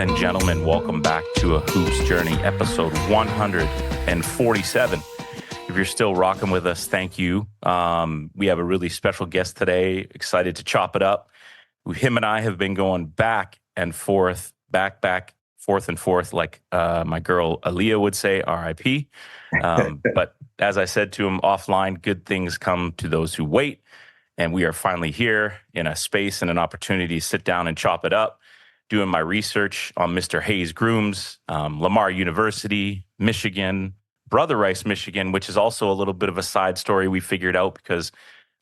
and gentlemen, welcome back to A Hoops Journey, episode 147. If you're still rocking with us, thank you. We have a really special guest today. Excited to chop it up. Him and I have been going back and forth, forth and forth, like my girl Aaliyah would say, R.I.P. But as I said to him offline, good things come to those who wait. And we are finally here in a space and an opportunity to sit down and chop it up, doing my research on Mr. Hayes Grooms, Lamar University, Michigan, Brother Rice, Michigan, which is also a little bit of a side story we figured out because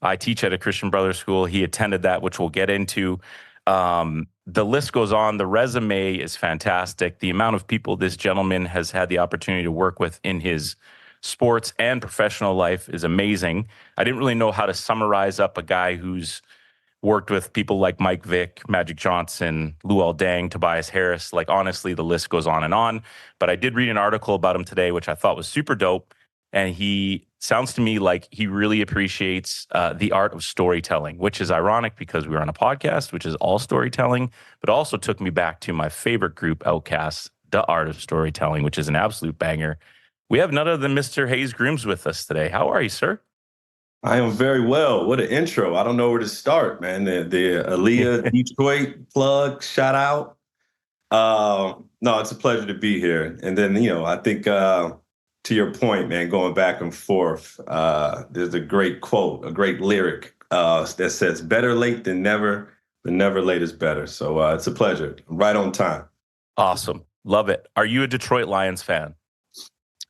I teach at a Christian Brothers school. He attended that, which we'll get into. The list goes on. The resume is fantastic. The amount of people this gentleman has had the opportunity to work with in his sports and professional life is amazing. I didn't really know how to summarize up a guy who's worked with people like Mike Vick, Magic Johnson, Luol Deng, Tobias Harris. Like, honestly, the list goes on and on. But I did read an article about him today, which I thought was super dope. And he sounds to me like he really appreciates the art of storytelling, which is ironic because we were on a podcast, which is all storytelling, but also took me back to my favorite group, Outcasts, The Art of Storytelling, which is an absolute banger. We have none other than Mr. Hayes Grooms with us today. How are you, sir? I am very well. What an intro. I don't know where to start, man. The Aaliyah Detroit plug, shout out. No, it's a pleasure to be here. And then, I think to your point, man, going back and forth, there's a great quote, a great lyric that says, better late than never, but never late is better. So it's a pleasure. Right on time. Awesome. Love it. Are you a Detroit Lions fan?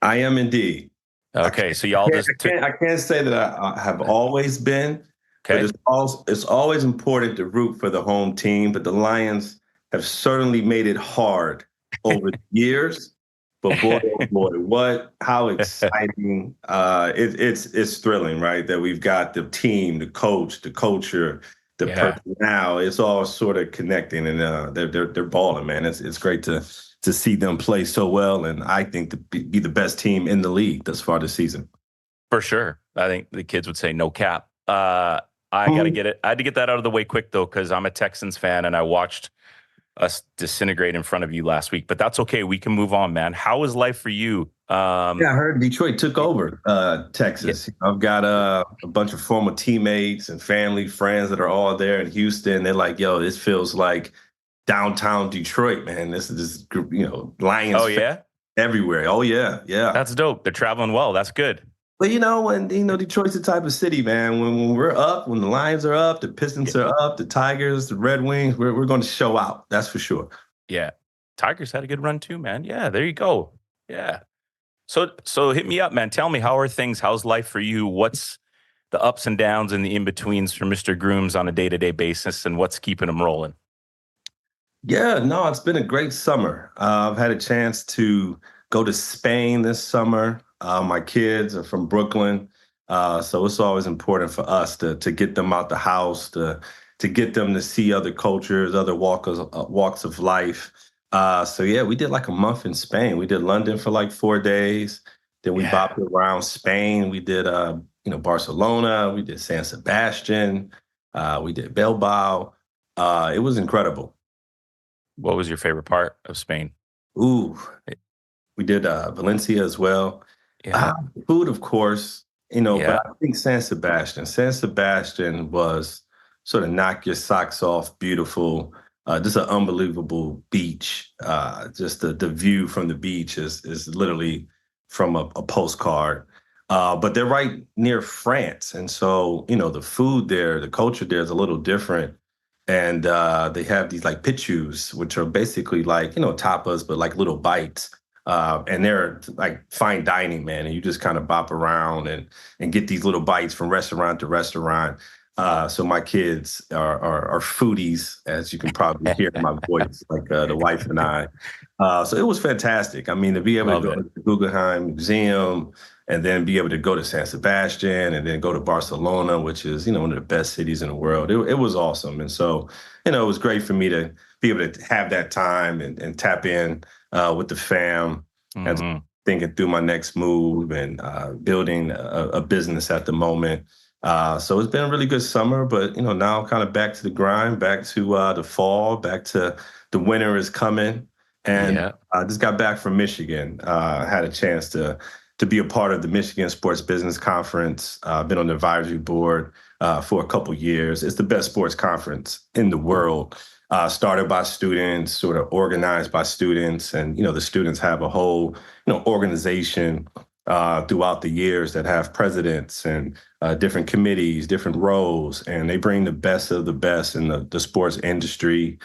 I am indeed. Okay, so y'all just... I can't say that I have always been, okay. But it's always important to root for the home team, but the Lions have certainly made it hard over the years. But boy, oh boy, how exciting. It's thrilling, right? That we've got the team, the coach, the culture, the personnel. It's all sort of connecting, and they're balling, man. It's great to see them play so well, and I think to be the best team in the league thus far this season. For sure. I think the kids would say no cap. I got to get it. I had to get that out of the way quick, though, because I'm a Texans fan, and I watched us disintegrate in front of you last week. But that's okay. We can move on, man. How is life for you? I heard Detroit took over Texas. Yeah. I've got a bunch of former teammates and family, friends that are all there in Houston. They're like, yo, this feels like downtown Detroit, man. This is Lions. Oh, yeah? Everywhere. Oh, yeah. Yeah. That's dope. They're traveling well. That's good. But, when, Detroit's the type of city, man, when we're up, when the Lions are up, the Pistons are up, the Tigers, the Red Wings, we're going to show out. That's for sure. Yeah. Tigers had a good run too, man. Yeah, there you go. Yeah. So hit me up, man. Tell me, how are things? How's life for you? What's the ups and downs and the in-betweens for Mr. Grooms on a day-to-day basis, and what's keeping him rolling? Yeah, no, it's been a great summer. I've had a chance to go to Spain this summer. My kids are from Brooklyn, so it's always important for us to get them out the house, to get them to see other cultures, other walks of life. So yeah, we did like a month in Spain. We did London for like 4 days. Then we bopped around Spain. We did Barcelona. We did San Sebastian. We did Bilbao. It was incredible. What was your favorite part of Spain? Ooh, we did Valencia as well. Yeah. Food, of course, but I think San Sebastian was sort of knock your socks off, beautiful, just an unbelievable beach. Just the view from the beach is literally from a postcard. But they're right near France. And so, the food there, the culture there is a little different. And they have these like pichus, which are basically like, tapas, but like little bites. And they're like fine dining, man. And you just kind of bop around and get these little bites from restaurant to restaurant. So my kids are foodies, as you can probably hear in my voice, like the wife and I. So it was fantastic. I mean, to be able to go to the Guggenheim Museum and then be able to go to San Sebastian and then go to Barcelona, which is, one of the best cities in the world. It was awesome. And so, it was great for me to be able to have that time and tap in with the fam as thinking through my next move and building a business at the moment. So it's been a really good summer, but, now kind of back to the grind, back to the fall, back to the winter is coming. And Yeah. I just got back from Michigan. Had a chance to be a part of the Michigan Sports Business Conference. Been on the advisory board for a couple years. It's the best sports conference in the world. Started by students, sort of organized by students, and the students have a whole organization throughout the years that have presidents and different committees, different roles, and they bring the best of the best in the sports industry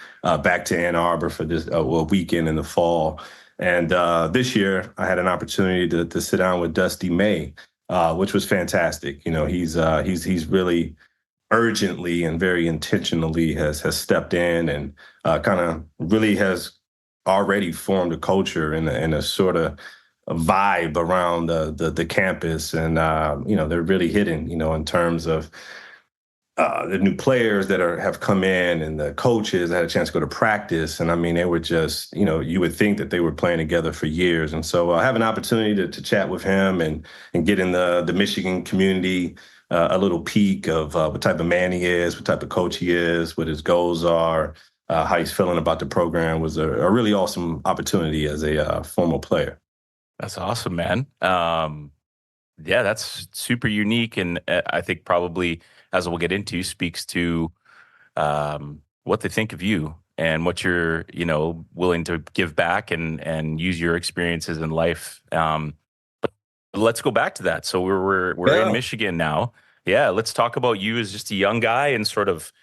back to Ann Arbor for this weekend in the fall. And this year, I had an opportunity to sit down with Dusty May, which was fantastic. He's really urgently and very intentionally has stepped in and kind of really has already formed a culture and a sort of a vibe around the campus, and they're really hitting in terms of the new players that have come in and the coaches. I had a chance to go to practice, and I mean, they were just, you would think that they were playing together for years. And so I have an opportunity to chat with him and get in the Michigan community, a little peek of what type of man he is, what type of coach he is, what his goals are, how he's feeling about the program. Was a really awesome opportunity as a former player. That's awesome, man. Yeah, that's super unique. And I think probably, as we'll get into, speaks to what they think of you and what you're, willing to give back and use your experiences in life. But let's go back to that. So we're in Michigan now. Yeah, let's talk about you as just a young guy and sort of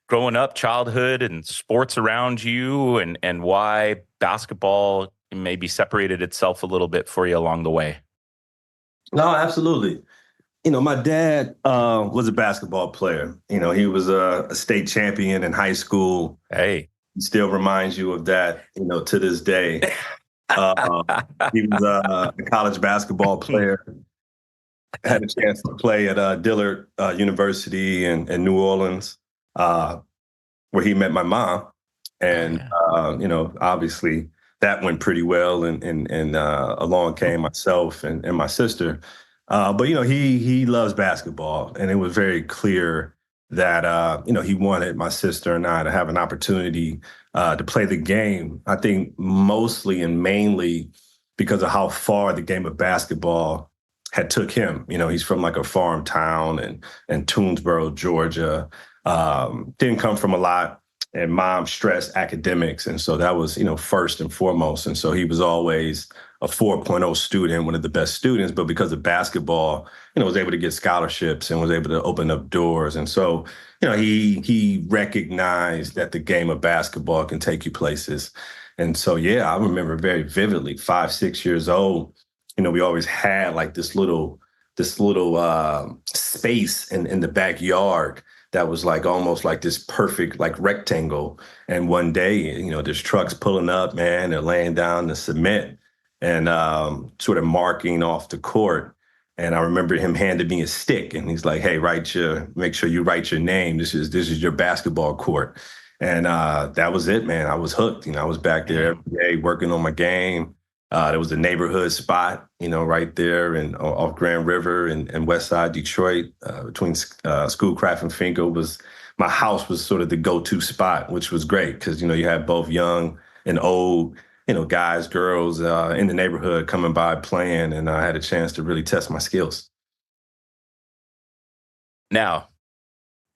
growing up, childhood, and sports around you, and why basketball maybe separated itself a little bit for you along the way. No, absolutely. My dad was a basketball player. He was a state champion in high school. Hey. He still reminds you of that, to this day. He was a college basketball player. Had a chance to play at Dillard University in New Orleans, where he met my mom. And, obviously that went pretty well. And along came myself and my sister. But he loves basketball, and it was very clear that he wanted my sister and I to have an opportunity to play the game. I think mostly and mainly because of how far the game of basketball had took him. He's from like a farm town in Toonsboro, Georgia. Didn't come from a lot. And mom stressed academics. And so that was, first and foremost. And so he was always a 4.0 student, one of the best students. But because of basketball, was able to get scholarships and was able to open up doors. And so, he recognized that the game of basketball can take you places. And so, yeah, I remember very vividly, 5, 6 years old, we always had like this little space in the backyard that was like almost like this perfect like rectangle. And one day, there's trucks pulling up, man, they're laying down the cement and sort of marking off the court. And I remember him handing me a stick, and he's like, "Hey, make sure you write your name. This is your basketball court." And that was it, man. I was hooked. I was back there every day working on my game. There was a neighborhood spot, right there and off Grand River and West Side Detroit, between Schoolcraft and Finkel. My house was sort of the go-to spot, which was great because, you had both young and old, guys, girls in the neighborhood coming by playing, and I had a chance to really test my skills. Now,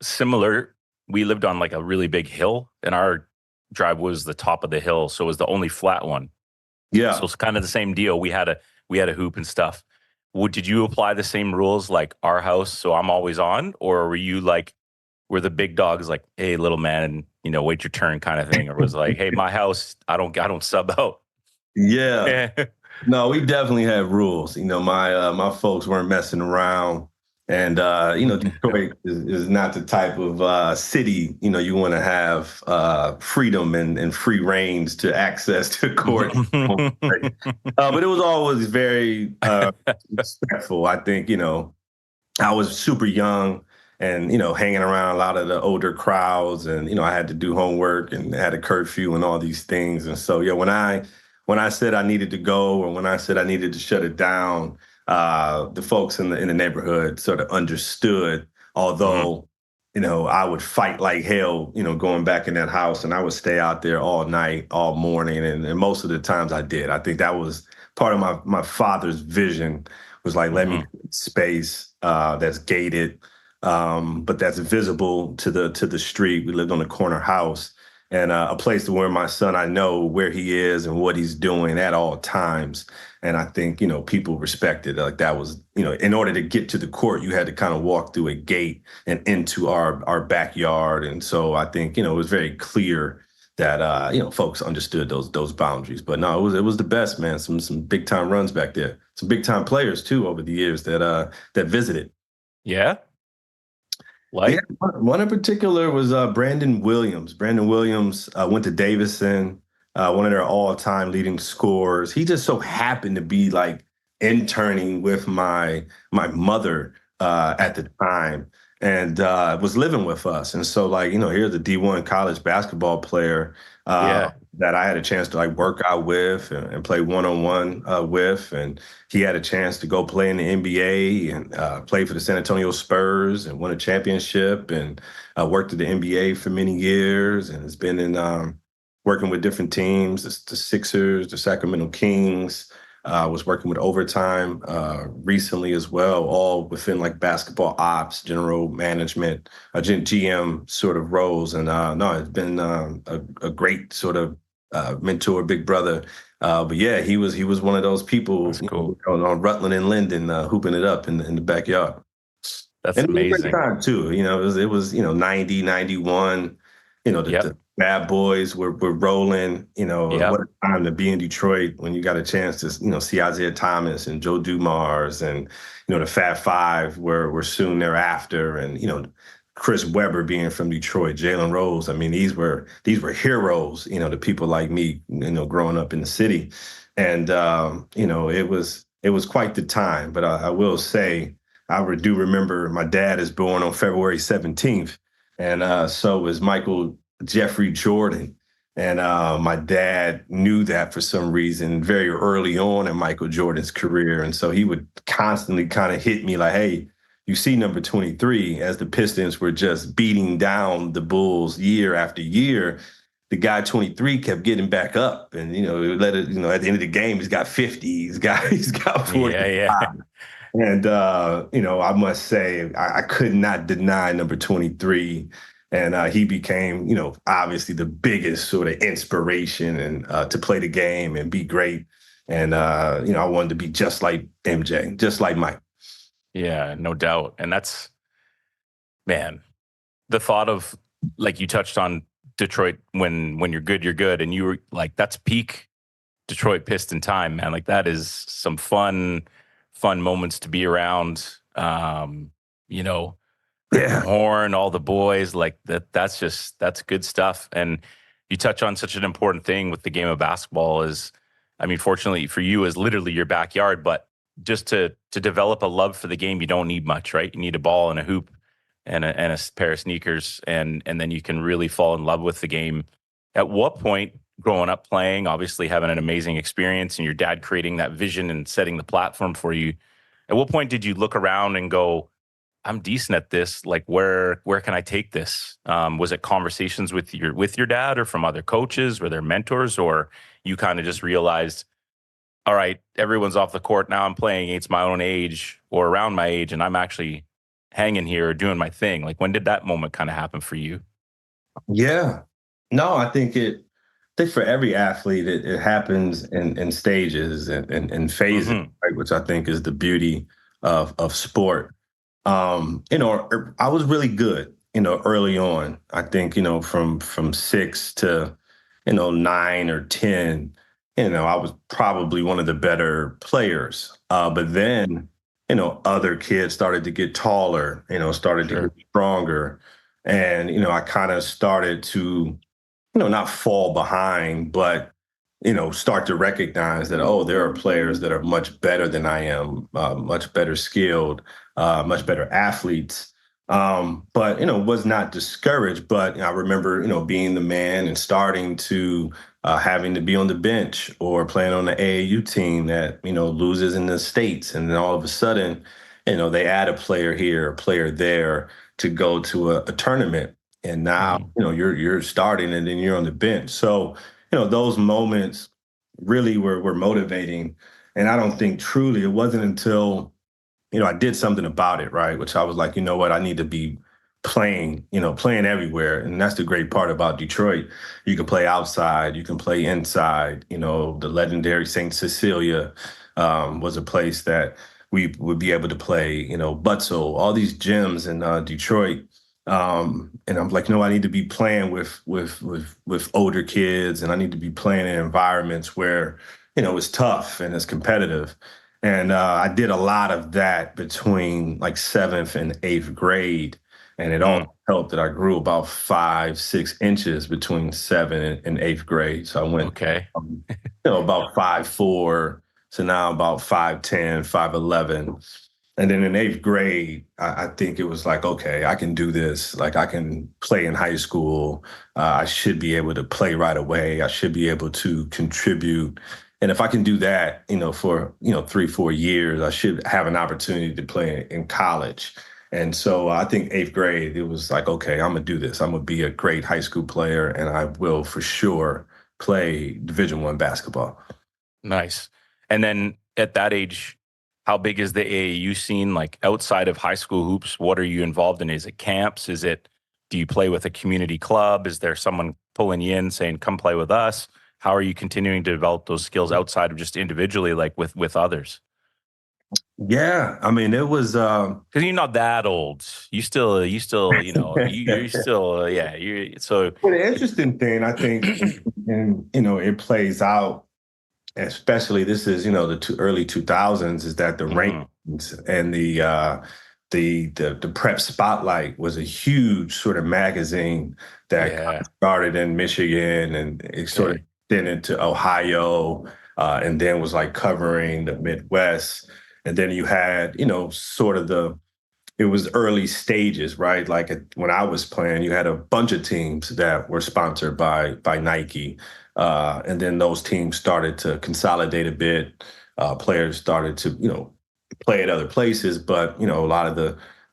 similar, we lived on like a really big hill, and our drive was the top of the hill, so it was the only flat one. Yeah. So it's kind of the same deal. We had a hoop and stuff. Did you apply the same rules like our house, so I'm always on? Or were you like, were the big dogs like, "Hey, little man, wait your turn" kind of thing? Or was like, "Hey, my house, I don't sub out"? Yeah. No, we definitely had rules. My folks weren't messing around. And, Detroit is not the type of city, you want to have freedom and free range to access to court. But it was always very respectful. I think, I was super young and, hanging around a lot of the older crowds, and, I had to do homework and had a curfew and all these things. And so, yeah, when I said I needed to go, or when I said I needed to shut it down, the folks in the neighborhood sort of understood, although I would fight like hell, going back in that house, and I would stay out there all night, all morning, and most of the times I did. I think that was part of my father's vision was like, let me Hmm. create space that's gated, but that's visible to the street. We lived on a corner house, and a place to where my son, I know where he is and what he's doing at all times. And I think, people respected like that was, in order to get to the court, you had to kind of walk through a gate and into our backyard. And so I think, it was very clear that folks understood those boundaries. But no, it was the best, man. Some big time runs back there. Some big time players too over the years that visited. Yeah. Yeah, Like, one in particular was Brandon Williams. Brandon Williams went to Davidson, one of their all-time leading scorers. He just so happened to be like interning with my mother at the time and was living with us. And so like, here's a D1 college basketball player yeah, that I had a chance to like work out with and play one-on-one with. And he had a chance to go play in the NBA and play for the San Antonio Spurs and won a championship and worked at the NBA for many years and has been in working with different teams, the Sixers, the Sacramento Kings. Was working with Overtime recently as well, all within like basketball ops, general management, GM sort of roles. And no, it's been a great sort of mentor, big brother. But yeah, he was one of those people that's cool. on Rutland and Linden hooping it up in the backyard. That's And it was a great amazing. time too. It was 90, 91. The Yep. Bad Boys were rolling. What Yep. a time to be in Detroit when you got a chance to, see Isaiah Thomas and Joe Dumars and, the Fab Five were soon thereafter. And, Chris Webber being from Detroit, Jalen Rose. I mean, these were heroes, to people like me, growing up in the city. And it was quite the time. But I will say, do remember my dad is born on February 17th, and so is Michael Jeffrey Jordan. And my dad knew that for some reason very early on in Michael Jordan's career. And so he would constantly kind of hit me like, hey, you see number 23, as the Pistons were just beating down the Bulls year after year. The guy 23 kept getting back up, and let it. At the end of the game, he's got 50. He's got 40. Yeah. Yeah. And I must say, I could not deny number 23. And he became, obviously the biggest sort of inspiration and to play the game and be great. And I wanted to be just like MJ, just like Mike. Yeah. No doubt. And man, the thought of, like you touched on Detroit, when you're good, and you were like, that's peak Detroit Piston time, man. Like that is some fun moments to be around. You know, Rick Yeah. Mahorn, all the boys, like that's good stuff. And you touch on such an important thing with the game of basketball is, I mean, fortunately for you, is literally your backyard, but just to develop a love for the game, you don't need much, right? You need a ball and a hoop and a pair of sneakers, and then you can really fall in love with the game. At what point, growing up playing, obviously having an amazing experience, and your dad creating that vision and setting the platform for you, at what point did you look around and go, I'm decent at this. Like, where can I take this? Was it conversations with your dad or from other coaches? Were there mentors, or you kind of just realized, all right, everyone's off the court now. I'm playing against my own age or around my age, and I'm actually hanging here doing my thing. Like, when did that moment kind of happen for you? Yeah. No, I think for every athlete, it happens in stages and phases, Hmm. right? Which I think is the beauty of sport. I was really good, early on. I think, from 6 to, 9 or 10, I was probably one of the better players. But then, other kids started to get taller, started to get Sure. stronger. And, I kind of started to, not fall behind, but start to recognize that, oh, there are players that are much better than I am, much better skilled, much better athletes. But was not discouraged. But I remember, being the man and starting to having to be on the bench or playing on the AAU team that loses in the states, and then all of a sudden, they add a player here, a player there to go to a tournament. And now, Mhm. you're starting and then you're on the bench. So, those moments really were motivating. And I don't think truly it wasn't until I did something about it, right? Which I was like, you know what, I need to be playing everywhere. And that's the great part about Detroit. You can play outside, you can play inside. The legendary St. Cecilia was a place that we would be able to play, Butzel, all these gyms in Detroit. And I'm like, I need to be playing with older kids, and I need to be playing in environments where, it's tough and it's competitive. And I did a lot of that between like seventh and eighth grade. And it Mm. all helped that I grew about 5, 6 inches between seventh and eighth grade. So I went, Okay. about 5'4" to now about 5'10", 5'11". And then in eighth grade, I think it was like, okay, I can do this. Like I can play in high school. I should be able to play right away. I should be able to contribute. And if I can do that, for, 3, 4 years, I should have an opportunity to play in college. And so I think eighth grade, it was like, okay, I'm going to do this. I'm going to be a great high school player, and I will for sure play Division I basketball. Nice. And then at that age, how big is the AAU scene? Like outside of high school hoops, what are you involved in? Is it camps? Do you play with a community club? Is there someone pulling you in saying, come play with us? How are you continuing to develop those skills outside of just individually, like with others? Yeah, I mean, it was. Because you're not that old. You're still, yeah. You so. Well, the interesting thing, I think, and it plays out, especially this is the early 2000s, is that the Mhm. rankings and the prep spotlight was a huge sort of magazine that kind Yeah. of started in Michigan and it sort of Okay. then into Ohio, and then was like covering the Midwest. And then you had, sort of it was early stages, right? Like when I was playing, you had a bunch of teams that were sponsored by Nike, and then those teams started to consolidate a bit. Players started to play at other places, but a lot of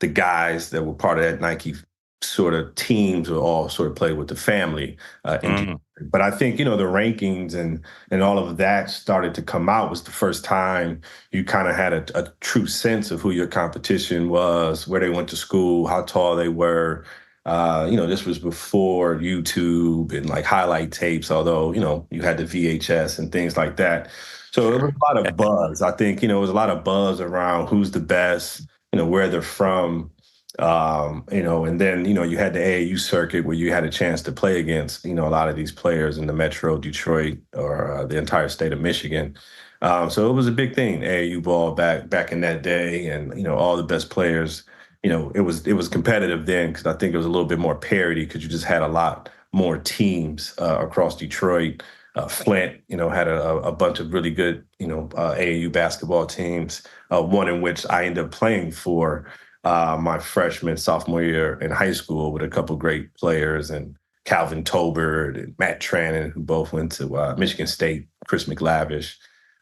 the guys that were part of that Nike sort of teams will all sort of play with the family. Mhm. But I think the rankings and all of that started to come out was the first time you kind of had a true sense of who your competition was, where they went to school, how tall they were. This was before YouTube and like highlight tapes, although, you had the VHS and things like that. So it was a lot of buzz. I think, it was a lot of buzz around who's the best, where they're from. And then, you had the AAU circuit where you had a chance to play against, a lot of these players in the Metro Detroit or the entire state of Michigan. So it was a big thing, AAU ball back in that day, and all the best players. It was competitive then because I think it was a little bit more parity because you just had a lot more teams across Detroit. Flint, had a bunch of really good, AAU basketball teams. One in which I ended up playing for my freshman, sophomore year in high school with a couple great players and Calvin Tolbert and Matt Trannon, who both went to Michigan State, Chris McLavish.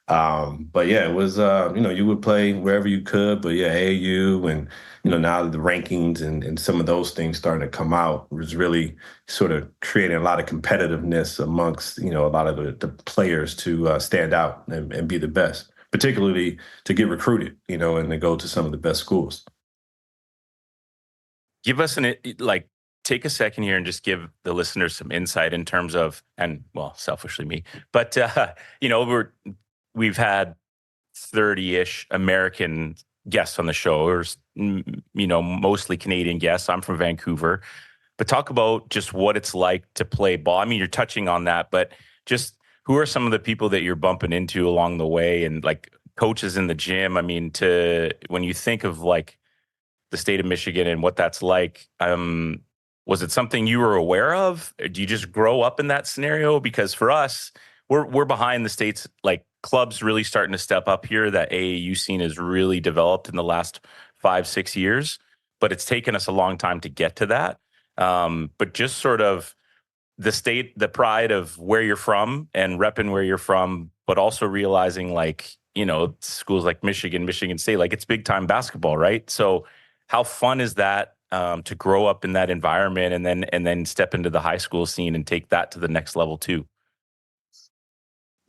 But yeah, it was, you would play wherever you could, but yeah, AAU and, now the rankings and some of those things starting to come out was really sort of creating a lot of competitiveness amongst, a lot of the players to stand out and be the best, particularly to get recruited, and to go to some of the best schools. Give us like take a second here and just give the listeners some insight in terms of, and well, selfishly me, but we've had 30-ish American guests on the show, or mostly Canadian guests. I'm from Vancouver, but talk about just what it's like to play ball. I mean, you're touching on that, but just who are some of the people that you're bumping into along the way, and like coaches in the gym. I mean, to when you think of like the state of Michigan and what that's like. Was it something you were aware of? Or do you just grow up in that scenario? Because for us, we're behind the states, like clubs really starting to step up here. That AAU scene has really developed in the last 5, 6 years, but it's taken us a long time to get to that. But just sort of the pride of where you're from and repping where you're from, but also realizing like, schools like Michigan State, like it's big time basketball, right? So how fun is that to grow up in that environment and then step into the high school scene and take that to the next level too?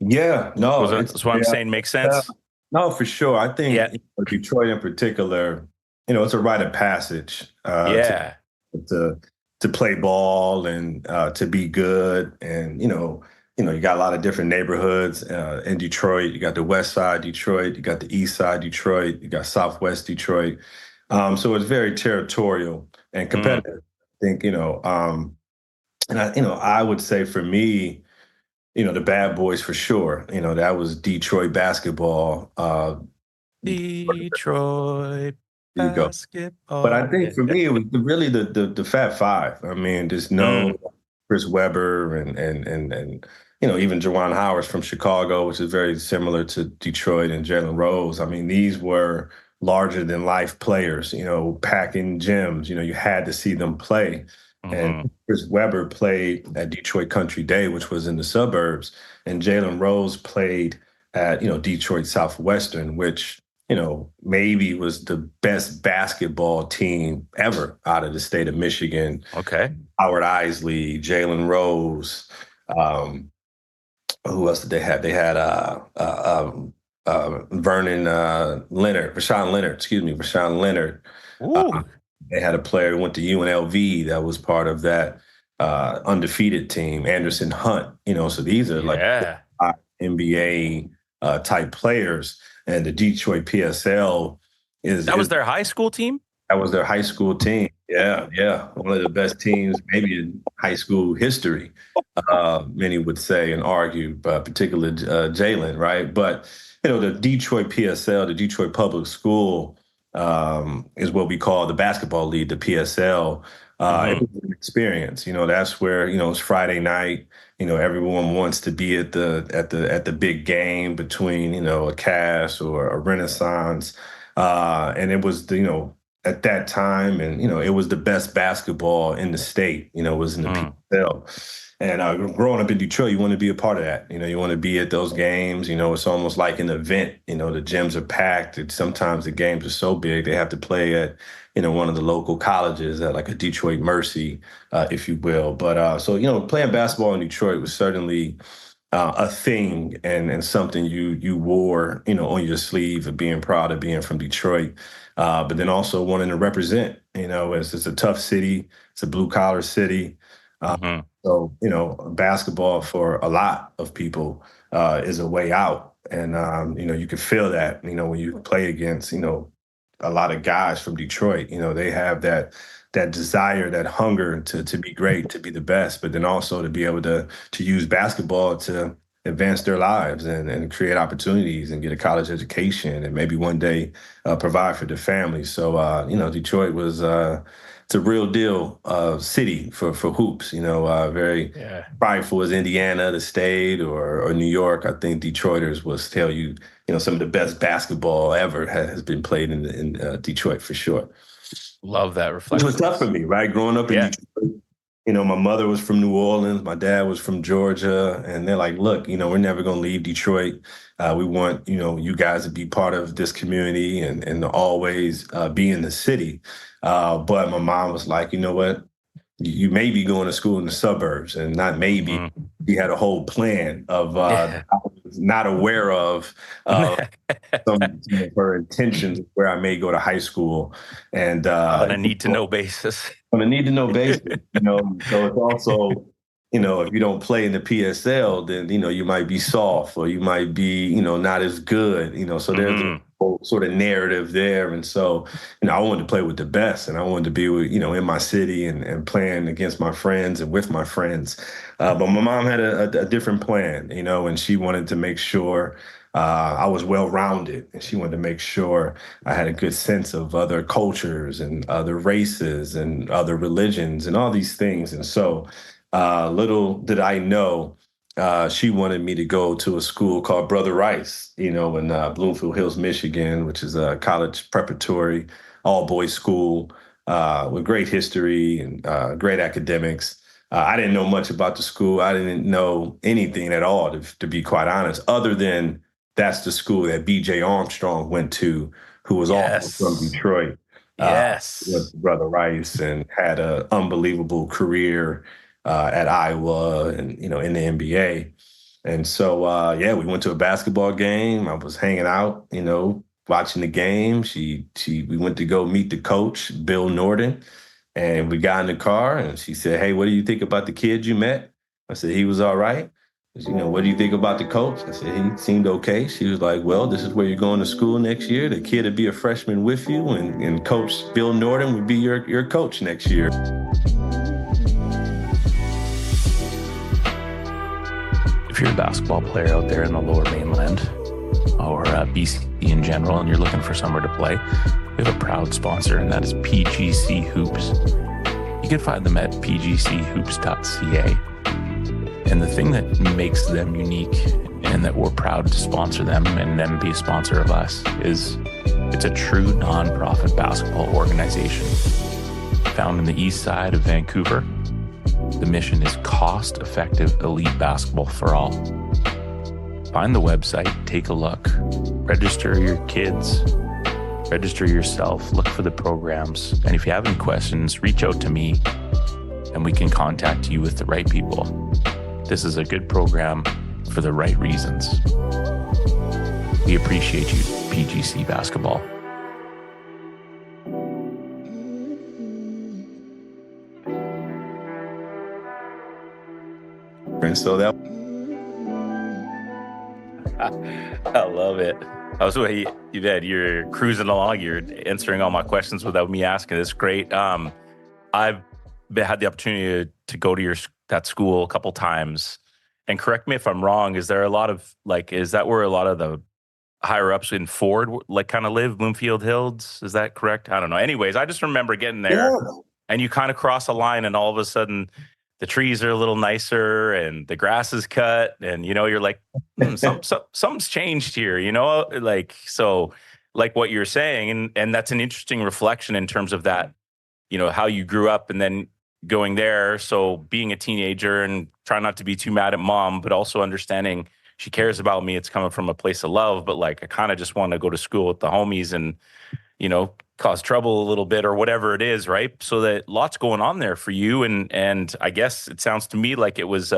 Yeah, no, That's what I'm saying. Makes uh, sense. no, for sure. I think Yeah. Detroit in particular, it's a rite of passage Yeah. to to play ball and to be good. And you got a lot of different neighborhoods in Detroit. You got the West Side Detroit, you got the East Side Detroit, you got Southwest Detroit. So it's very territorial and Mm. competitive. I think and I would say for me, the Bad Boys for sure. That was Detroit basketball. Detroit There you go. But I basketball. think Yeah. for me, it was really the Fat Five. I mean, there's no Mm. Chris Webber and even Juwan Howard's from Chicago, which is very similar to Detroit, and Jalen Rose. I mean, these were larger than life players. Packing gyms. You had to see them play. And Hmm. Chris Webber played at Detroit Country Day, which was in the suburbs, and Jalen Rose played at Detroit Southwestern, which maybe was the best basketball team ever out of the state of Michigan. Okay. Howard Isley, Jalen Rose. Um, who else did they have? They had Vernon Leonard, Rashawn Leonard. Ooh. They had a player who went to UNLV that was part of that undefeated team, Anderson Hunt. So these are like Yeah. NBA type players, and the Detroit PSL That was is their high school team? that was their high school team. Yeah, yeah, one of the best teams maybe in high school history. Many would say and argue, particularly Jalen, right? But the Detroit PSL, the Detroit Public School, is what we call the basketball league, the PSL. It Hmm. was an experience. That's where it's Friday night. Everyone wants to be at the big game between a Cass or a Renaissance, and it was at that time, and it was the best basketball in the state. It was in the Mm. PSL. And growing up in Detroit, you want to be a part of that. You want to be at those games. It's almost like an event. The gyms are packed. Sometimes the games are so big they have to play at one of the local colleges at like a Detroit Mercy, if you will. But so playing basketball in Detroit was certainly a thing and something you wore on your sleeve of being proud of being from Detroit, but then also wanting to represent. It's a tough city. It's a blue collar city. Uh, Hmm. so basketball for a lot of people is a way out, and you can feel that when you play against a lot of guys from Detroit. They have that desire, that hunger to be great, to be the best, but then also to be able to use basketball to advance their lives and create opportunities and get a college education and maybe one day provide for their family. So Detroit was it's a real deal city for hoops. Very Yeah. prideful as Indiana, the state, or New York. I think Detroiters will tell you some of the best basketball ever has been played in Detroit for sure. Love that Which was tough for reflections. me, right? Growing up in Yeah. Detroit, my mother was from New Orleans, my dad was from Georgia, and they're like, "Look, we're never going to leave Detroit. We want, you guys to be part of this community and to always be in the city." But my mom was like, "You know what? You may be going to school in the suburbs," and not maybe. Hmm. He had a whole plan of Yeah. I was not aware of some of her intentions of where I may go to high school, and On a need to know basis. on a need to know basis. So it's also, if you don't play in the PSL, then you might be soft or you might be, not as good. So there's a Hmm. whole sort of narrative there, and so I wanted to play with the best, and I wanted to be with, in my city and playing against my friends and with my friends. But my mom had a different plan, and she wanted to make sure I was well rounded, and she wanted to make sure I had a good sense of other cultures and other races and other religions and all these things. And so, little did I know, she wanted me to go to a school called Brother Rice, in Bloomfield Hills, Michigan, which is a college preparatory, all boys school with great history and great academics. I didn't know much about the school. I didn't know anything at all, to be quite honest, other than that's the school that B.J. Armstrong went to, who was also from Yes. Detroit. Yes. with Brother Rice, and had an unbelievable career at Iowa and, in the NBA. And so, yeah, we went to a basketball game. I was hanging out, watching the game. We went to go meet the coach, Bill Norton, and we got in the car and she said, "Hey, what do you think about the kid you met?" I said, "He was all right." "What do you think about the coach?" I said, "He seemed okay." She was like, "Well, this is where you're going to school next year. The kid would be a freshman with you, and Coach Bill Norton would be your coach next year." If you're a basketball player out there in the Lower Mainland or BC in general, and you're looking for somewhere to play, we have a proud sponsor, and that is PGC Hoops. You can find them at pgchoops.ca. And the thing that makes them unique and that we're proud to sponsor them and them be a sponsor of us is it's a true nonprofit basketball organization found in the east side of Vancouver. The mission is cost-effective elite basketball for all. Find the website, take a look, register your kids, register yourself, look for the programs. And if you have any questions, reach out to me and we can contact you with the right people. This is a good program for the right reasons. We appreciate you, PGC Basketball. And so that I love it. I was way you're cruising along. You're answering all my questions without me asking. It's great. I've had the opportunity to go to that school a couple times. And correct me if I'm wrong. Is there a lot of is that where a lot of the higher ups in Ford kind of live? Bloomfield Hills? Is that correct? I don't know. Anyways, I just remember getting there, and you kind of cross a line, and all of a sudden, the trees are a little nicer, and the grass is cut, and you're like, something's changed here, so like what you're saying, and that's an interesting reflection in terms of that, how you grew up, and then going there. So being a teenager and trying not to be too mad at mom, but also understanding she cares about me. It's coming from a place of love, but I kind of just want to go to school with the homies and, cause trouble a little bit or whatever it is. Right. So that lots going on there for you. And I guess it sounds to me like it was,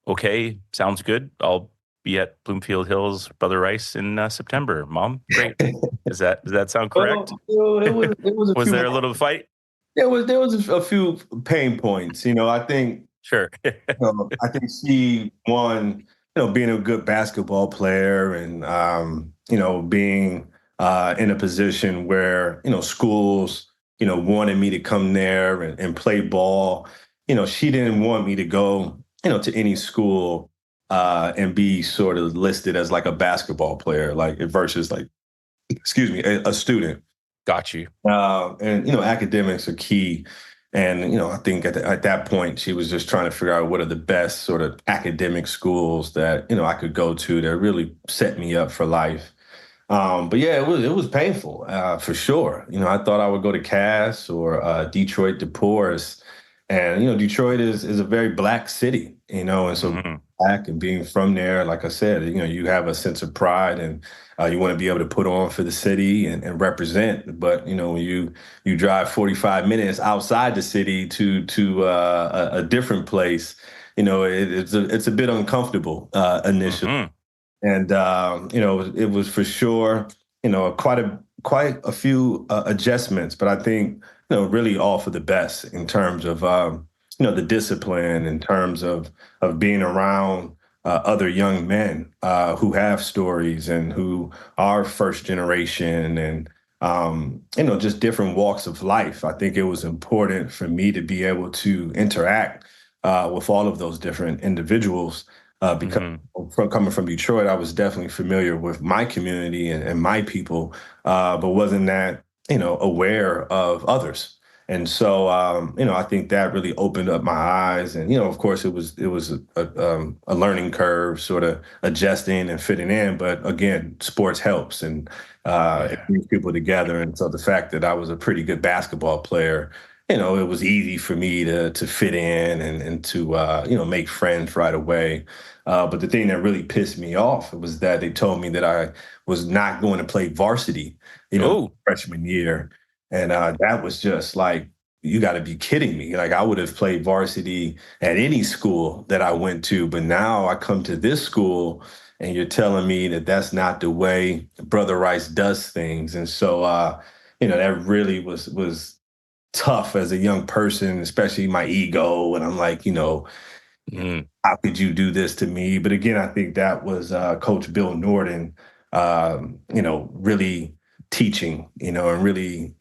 okay. Sounds good. I'll be at Bloomfield Hills, Brother Rice in September. Mom. Great. Does that sound correct? Well, it was Was there a little fight? There was a few pain points. I think Sure. I can see one, being a good basketball player and being in a position where schools wanted me to come there and play ball. She didn't want me to go to any school and be sort of listed as like a basketball player, versus a student. Got you. And academics are key. And I think at that point she was just trying to figure out what are the best sort of academic schools that I could go to that really set me up for life. But yeah, it was painful for sure. I thought I would go to Cass or Detroit to Porus, and Detroit is a very Black city. And so Black and being from there, like I said, you have a sense of pride and you want to be able to put on for the city and represent. But when you drive 45 minutes outside the city to a different place, it's a bit uncomfortable initially. And it was for sure, quite a few adjustments, but I think really all for the best in terms of the discipline, in terms of being around other young men who have stories and who are first generation and just different walks of life. I think it was important for me to be able to interact with all of those different individuals. Because coming from Detroit, I was definitely familiar with my community and my people, but wasn't that, aware of others. And so, I think that really opened up my eyes. And, of course, it was a learning curve, sort of adjusting and fitting in. But again, sports helps and it brings people together. And so the fact that I was a pretty good basketball player, it was easy for me to fit in and to, make friends right away. But the thing that really pissed me off was that they told me that I was not going to play varsity, freshman year. And that was just like, you got to be kidding me. Like, I would have played varsity at any school that I went to, but now I come to this school and you're telling me that that's not the way Brother Rice does things. And so, that really was tough as a young person, especially my ego. And I'm like, Mm, how could you do this to me? But again, I think that was Coach Bill Norton, really teaching, and really,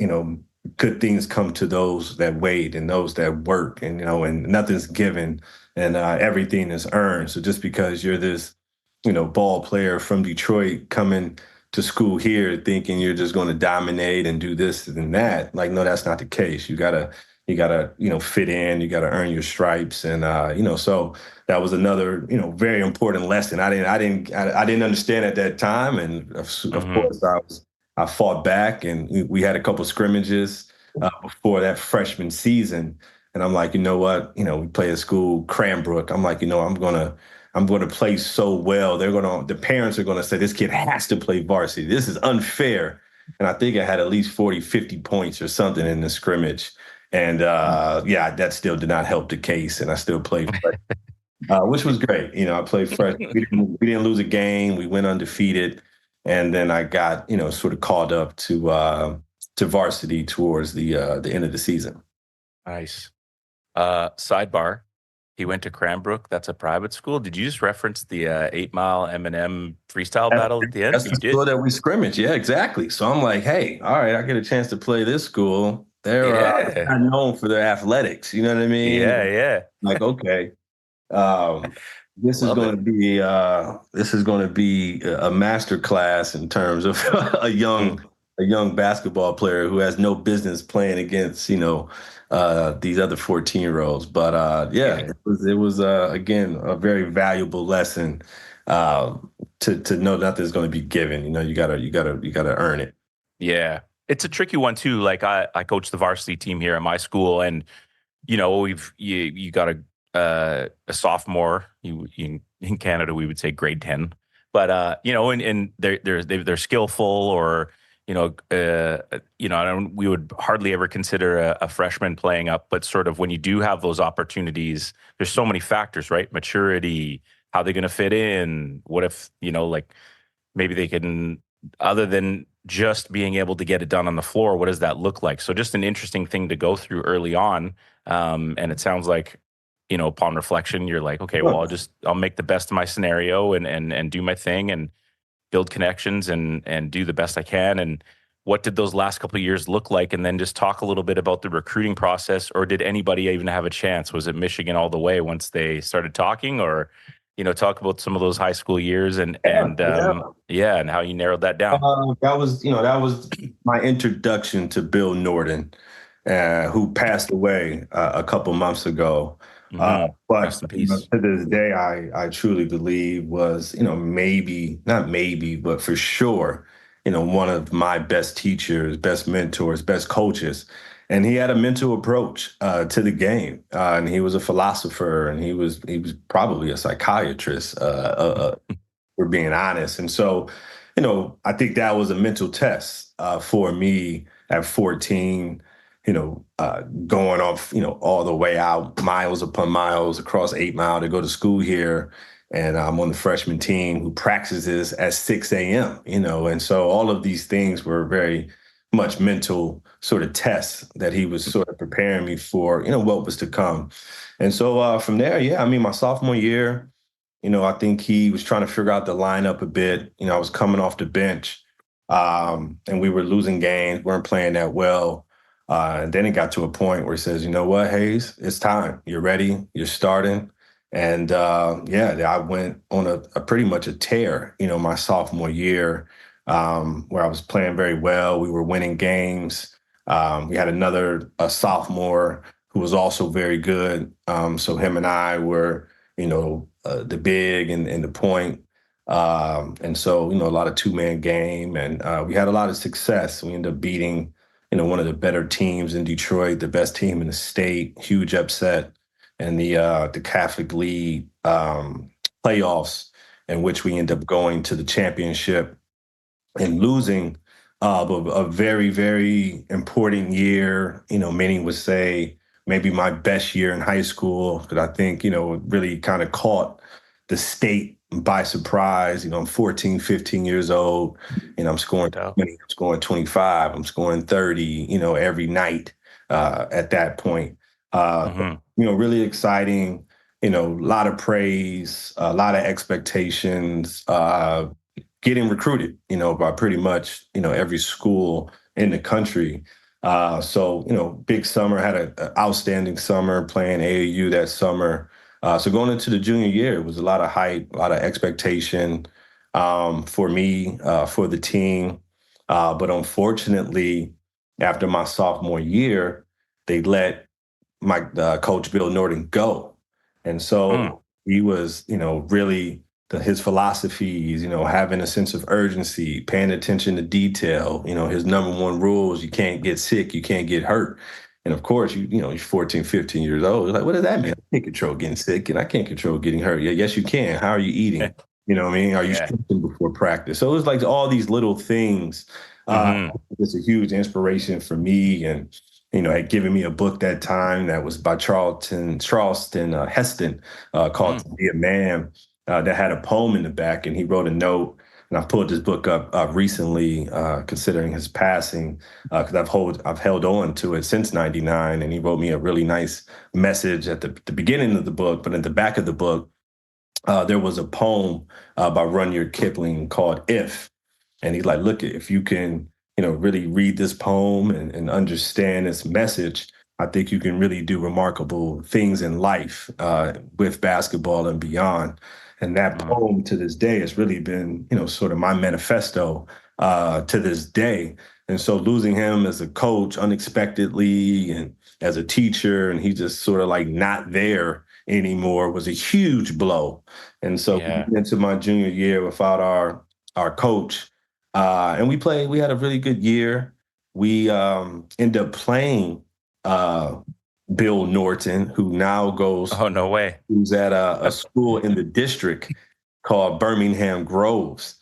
good things come to those that wait and those that work, and nothing's given and everything is earned. So just because you're this, ball player from Detroit coming to school here thinking you're just going to dominate and do this and that, like, no, that's not the case. You gotta, fit in. You gotta earn your stripes, and so that was another, very important lesson. I didn't understand at that time, and of hmm course, I fought back, and we had a couple scrimmages before that freshman season, and I'm like, you know what, we play at school, Cranbrook. I'm like, I'm gonna play so well. The parents are gonna say this kid has to play varsity. This is unfair. And I think I had at least 40, 50 points or something in the scrimmage. And yeah, that still did not help the case. And I still played fresh, which was great. I played fresh. We didn't lose a game. We went undefeated. And then I got, sort of called up to varsity towards the end of the season. Nice. Sidebar. He went to Cranbrook. That's a private school. Did you just reference the 8 Mile Eminem freestyle That's, battle at the end? that's You the did. school that we scrimmage. Yeah, exactly. So I'm like, hey, all right, I get a chance to play this school. They're Yeah. not known for their athletics. You know what I mean? Yeah. Yeah. Like, okay. Um, Love it. this is going to be a master class in terms of a Mm, young a young basketball player who has no business playing against these other 14-year-olds. But yeah, yeah. it was again a very valuable lesson uh, to know nothing's going to be given. You gotta earn it. Yeah. It's a tricky one too. Like I coach the varsity team here at my school, and you got a sophomore. You in Canada we would say grade 10, but and they're skillful, or I don't we would hardly ever consider a freshman playing up, but sort of when you do have those opportunities, there's so many factors, right? Maturity, how they're going to fit in. What if like maybe they can, other than just being able to get it done on the floor, what does that look like? So just an interesting thing to go through early on. And it sounds like, upon reflection, you're like, okay, well, I'll make the best of my scenario and do my thing and build connections and do the best I can. And what did those last couple of years look like? And then just talk a little bit about the recruiting process, or did anybody even have a chance? Was it Michigan all the way once they started talking, or, talk about some of those high school years Yeah, yeah. yeah, and how you narrowed that down. That was my introduction to Bill Norton, who passed away a couple months ago. Rest But in peace. to this day, I truly believe was, maybe not maybe, but for sure, one of my best teachers, best mentors, best coaches. And he had a mental approach to the game, and he was a philosopher, and he was probably a psychiatrist. We're being honest. And so, I think that was a mental test for me at 14, going off, all the way out, miles upon miles across 8 Mile to go to school here. And I'm on the freshman team who practices at 6 a.m., and so all of these things were very much mental sort of tests that he was sort of preparing me for, what was to come. And so from there, yeah, I mean, my sophomore year, I think he was trying to figure out the lineup a bit. I was coming off the bench, and we were losing games, weren't playing that well. And then it got to a point where he says, you know what, Hayes, it's time. You're ready. You're starting. And yeah, I went on a pretty much a tear, my sophomore year, where I was playing very well. We were winning games. We had another a sophomore who was also very good. So him and I were, the big and the point. And so, a lot of two-man game, and we had a lot of success. We ended up beating, one of the better teams in Detroit, the best team in the state, huge upset, and the Catholic League playoffs, in which we end up going to the championship and losing But a very, very important year. Many would say maybe my best year in high school because I think, it really kind of caught the state by surprise. I'm 14, 15 years old, and I'm No scoring doubt. 20, I'm scoring 25, I'm scoring 30, every night at that point. Uh, Hmm. Really exciting, a lot of praise, a lot of expectations. Getting recruited, by pretty much, every school in the country. So, big summer, had an outstanding summer playing AAU that summer. So going into the junior year, it was a lot of hype, a lot of expectation for me, for the team. But unfortunately, after my sophomore year, they let my coach Bill Norton go. And Mm. so he was, really his philosophies, having a sense of urgency, paying attention to detail. His number one rule is you can't get sick, you can't get hurt. And of course, you're 14, 15 years old. You're like, what does that mean? I can't control getting sick and I can't control getting hurt. Yeah, yes, you can. How are you eating? You know what I mean? Are you Yeah. stretching before practice? So it was like all these little things. Hmm. It's a huge inspiration for me. And had given me a book that time that was by Charleston Heston called Mm. To Be a Man that had a poem in the back, and he wrote a note. And I pulled this book up recently, considering his passing, because I've held on to it since '99. And he wrote me a really nice message at the beginning of the book, but in the back of the book, there was a poem by Rudyard Kipling called "If." And he's like, look, if you can, really read this poem and understand its message, I think you can really do remarkable things in life with basketball and beyond. And that Mm. poem to this day has really been, sort of my manifesto to this day. And so losing him as a coach unexpectedly and as a teacher, and he just sort of like not there anymore was a huge blow. And so Yeah. into my junior year without our coach, and we had a really good year. We ended up playing uh, Bill Norton, who now Oh, no way. who's at a school in the district called Birmingham Groves.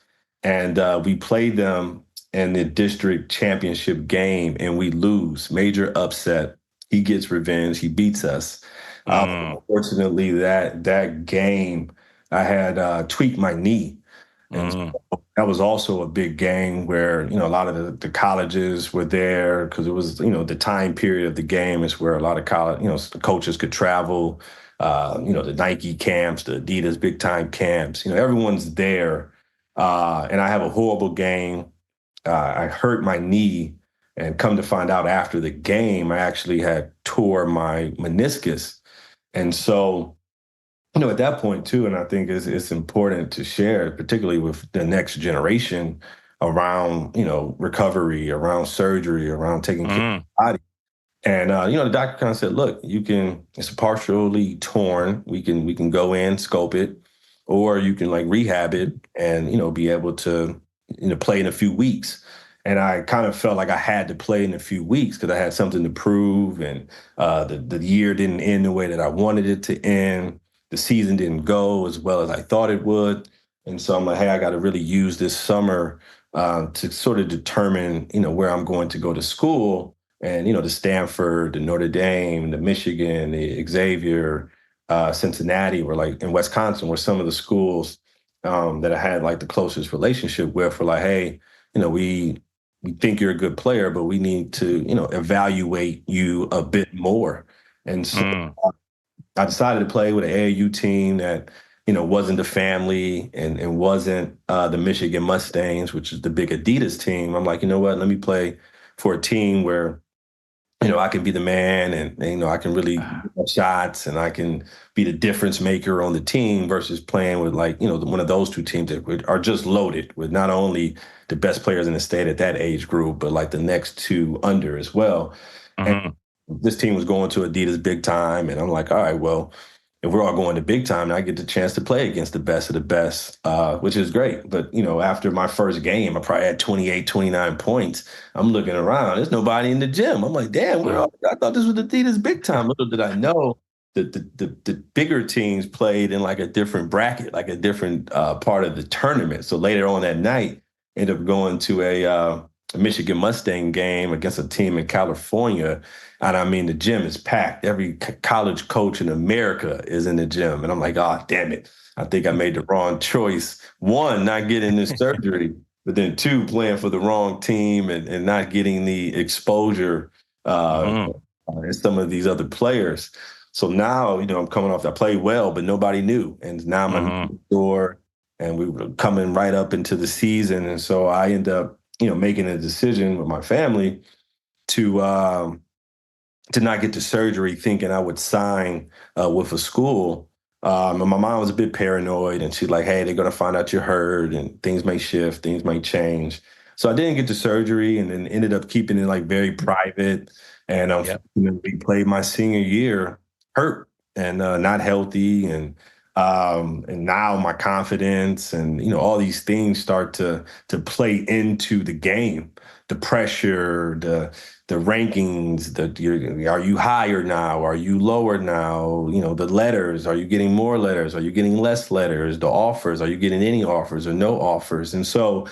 And we played them in the district championship game, and we lose. Major upset. He gets revenge. He beats us. Mm. Unfortunately, that game, I had tweaked my knee. And Mm. that was also a big game where, a lot of the colleges were there because it was, the time period of the game is where a lot of college, coaches could travel, the Nike camps, the Adidas big time camps, everyone's there. And I have a horrible game. I hurt my knee and come to find out after the game, I actually had tore my meniscus. And so, at that point too, and I think it's important to share, particularly with the next generation around, recovery, around surgery, around taking care Mm. of the body. And the doctor kind of said, look, it's partially torn. We can go in, scope it, or you can like rehab it and, be able to, play in a few weeks. And I kind of felt like I had to play in a few weeks because I had something to prove. And the year didn't end the way that I wanted it to end. The season didn't go as well as I thought it would. And so I'm like, hey, I got to really use this summer to sort of determine, where I'm going to go to school. And, the Stanford, the Notre Dame, the Michigan, the Xavier, Cincinnati, were like in Wisconsin, were some of the schools that I had like the closest relationship with. Were like, hey, we think you're a good player, but we need to, evaluate you a bit more. And so Mm. I decided to play with an AAU team that, wasn't the family and wasn't the Michigan Mustangs, which is the big Adidas team. I'm like, you know what? Let me play for a team where I can be the man and I can really get shots and I can be the difference maker on the team versus playing with like, one of those two teams that are just loaded with not only the best players in the state at that age group, but like the next two under as well. And Hmm. this team was going to Adidas big time. And I'm like, all right, well, if we're all going to big time, I get the chance to play against the best of the best, which is great. But, after my first game, I probably had 28, 29 points. I'm looking around. There's nobody in the gym. I'm like, damn, Mm. I thought this was Adidas big time. Little did I know that the bigger teams played in like a different bracket, like a different part of the tournament. So later on that night, ended up going to a Michigan Mustang game against a team in California. And I mean, the gym is packed. Every college coach in America is in the gym. And I'm like, oh, damn it. I think I made the wrong choice. One, not getting this surgery, but then two, playing for the wrong team and not getting the exposure Mm-hmm. as some of these other players. So now, I'm coming off, I played well, but nobody knew. And now I'm a Mm-hmm. door and we were coming right up into the season. And so I end up, making a decision with my family to not get the surgery, thinking I would sign with a school. And my mom was a bit paranoid, and she's like, "Hey, they're gonna find out you're hurt, and things may shift, things may change." So I didn't get the surgery, and then ended up keeping it like very private. And Yep. unfortunately, played my senior year hurt and not healthy, and now my confidence and all these things start to play into the game, the pressure, the rankings, are you higher now? Are you lower now? The letters, are you getting more letters? Are you getting less letters? The offers, are you getting any offers or no offers? And so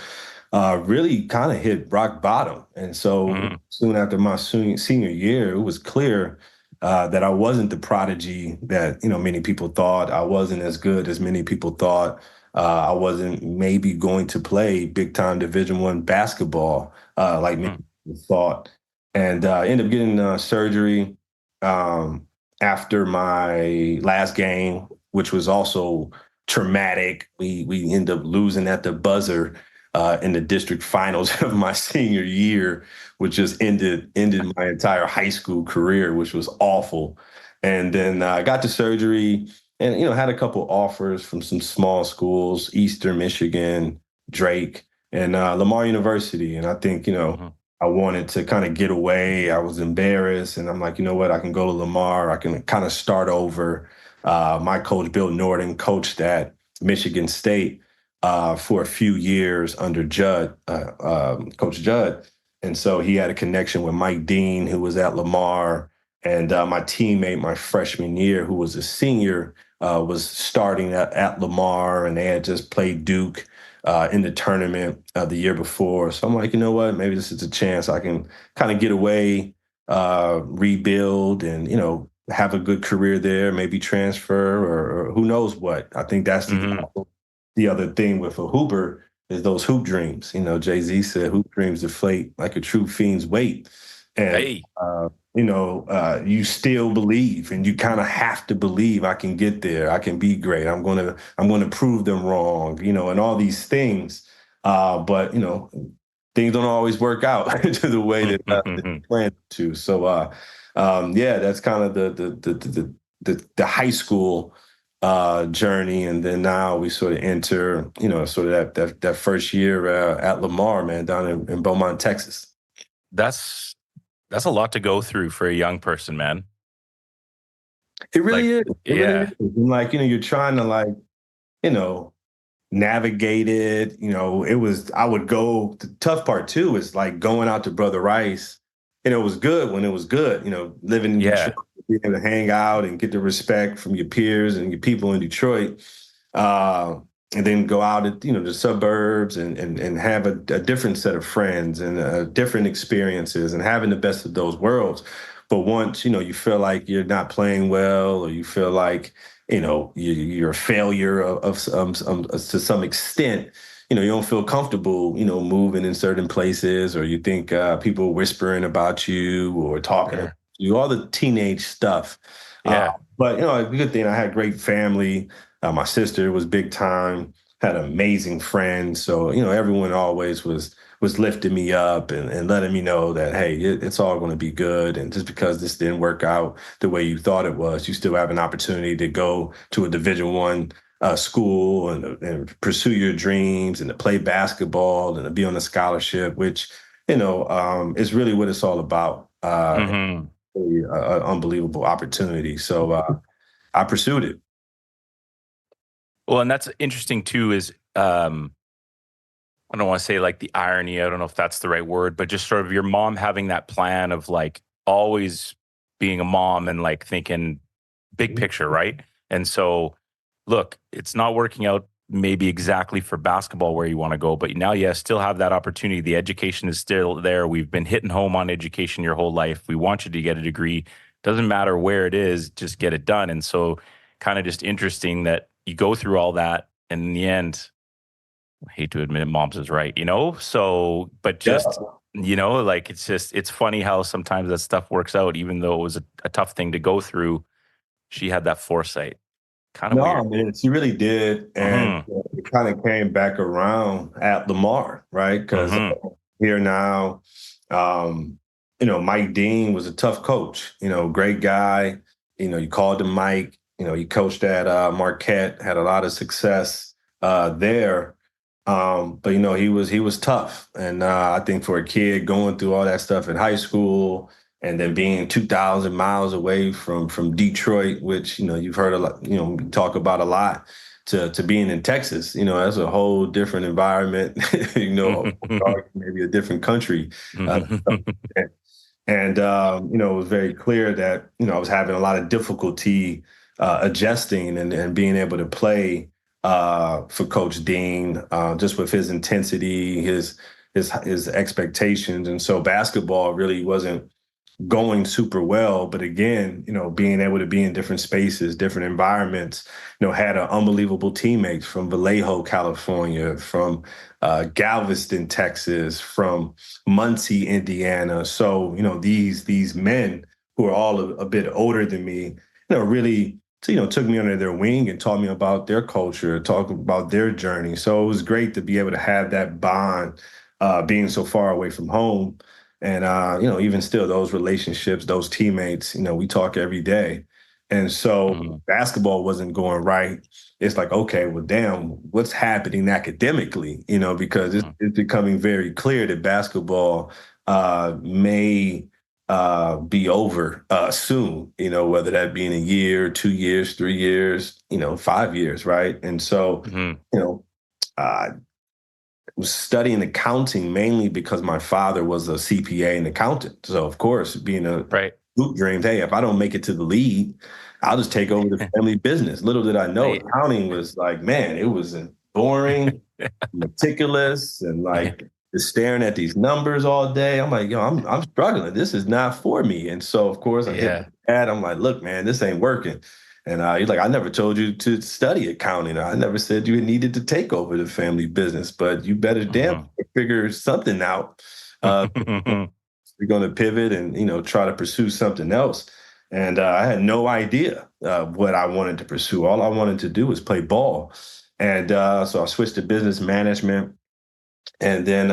really kind of hit rock bottom. And so Mm-hmm. soon after my senior year, it was clear that I wasn't the prodigy that many people thought. I wasn't as good as many people thought. I wasn't maybe going to play big time Division I basketball like many people thought, and I ended up getting surgery um, after my last game, which was also traumatic. We ended up losing at the buzzer in the district finals of my senior year, which just ended my entire high school career, which was awful. And then I got the surgery, and had a couple offers from some small schools, Eastern Michigan, Drake, and Lamar University. And I think Mm-hmm. I wanted to kind of get away. I was embarrassed, and I'm like, you know what? I can go to Lamar. I can kind of start over. My coach, Bill Norton, coached at Michigan State for a few years under Coach Judd. And so he had a connection with Mike Dean, who was at Lamar. And my teammate, my freshman year, who was a senior, was starting at Lamar, and they had just played Duke in the tournament the year before. So I'm like, you know what? Maybe this is a chance I can kind of get away, rebuild, and have a good career there. Maybe transfer, or who knows what. I think that's Mm-hmm. the other thing with a hooper is those hoop dreams. Jay-Z said hoop dreams deflate like a true fiend's weight. And Hey. you still believe, and you kind of have to believe I can get there. I can be great. I'm gonna prove them wrong, and all these things. But things don't always work out to the way that they plan to. So yeah, that's kind of the high school journey, and then now we sort of enter, sort of that first year at Lamar, man, down in Beaumont, Texas. That's a lot to go through for a young person, man. It really Like, is. It really is. yeah. And like, you're trying to like, you know, navigate it. I would go, the tough part too is like going out to Brother Rice. It was good when it was good, living in Yeah. Detroit, being able to hang out and get the respect from your peers and your people in Detroit. And then go out at, the suburbs and have a different set of friends and different experiences and having the best of those worlds. But once, you feel like you're not playing well, or you feel like, you're a failure to some extent, you don't feel comfortable, moving in certain places, or you think people whispering about you or talking about Sure. you, all the teenage stuff. Uh, Yeah. but, a good thing, I had great family. My sister was big time, had amazing friends. So, everyone always was lifting me up and letting me know that, hey, it's all going to be good. And just because this didn't work out the way you thought it was, you still have an opportunity to go to a Division I school and pursue your dreams and to play basketball and to be on a scholarship, which, is really what it's all about. Mm-hmm. Really, an unbelievable opportunity. So I pursued it. Well, and that's interesting too, is I don't want to say like the irony, I don't know if that's the right word, but just sort of your mom having that plan of like always being a mom and like thinking big picture, right? And so look, it's not working out maybe exactly for basketball where you want to go, but now you still have that opportunity. The education is still there. We've been hitting home on education your whole life. We want you to get a degree. Doesn't matter where it is, just get it done. And so kind of just interesting that you go through all that and in the end, I hate to admit it, mom's is right, So, but Yeah. just, like it's funny how sometimes that stuff works out, even though it was a tough thing to go through. She had that foresight. Kind of No, weird. I mean, she really did. And Mm-hmm. it kind of came back around at Lamar, right? Because Mm-hmm. here now, um, Mike Dean was a tough coach, great guy. You called him Mike, he coached at Marquette, had a lot of success there. But he was tough. And I think for a kid going through all that stuff in high school, and then being 2,000 miles away from Detroit, which you've heard a lot, we talk about a lot, to being in Texas, that's a whole different environment, maybe a different country. Uh, and it was very clear that I was having a lot of difficulty adjusting and being able to play for Coach Dean, just with his intensity, his expectations, and so basketball really wasn't going super well. But again, being able to be in different spaces, different environments, had an unbelievable teammates from Vallejo, California, from Galveston, Texas, from Muncie, Indiana. So, these men who are all a bit older than me, really, took me under their wing and taught me about their culture, talk about their journey. So it was great to be able to have that bond, being so far away from home. And even still, those relationships, those teammates, we talk every day. And so basketball wasn't going right. It's like, okay, well, damn, what's happening academically? Because it's becoming very clear that basketball may be over soon, whether that be in a year, 2 years, 3 years, 5 years, right? And so, uh, was studying accounting mainly because my father was a CPA and accountant. So of course, being a Right. hoop dream, hey, if I don't make it to the league, I'll just take over the family business. Little did I know, accounting was like, man, it was boring, meticulous, and like just staring at these numbers all day. I'm like, yo, I'm struggling. This is not for me. And so of course I hit my dad. I'm like, look, man, this ain't working. And he's like, I never told you to study accounting. I never said you needed to take over the family business, but you better damn figure something out. We're going to pivot and, try to pursue something else. And I had no idea what I wanted to pursue. All I wanted to do was play ball. And so I switched to business management. And then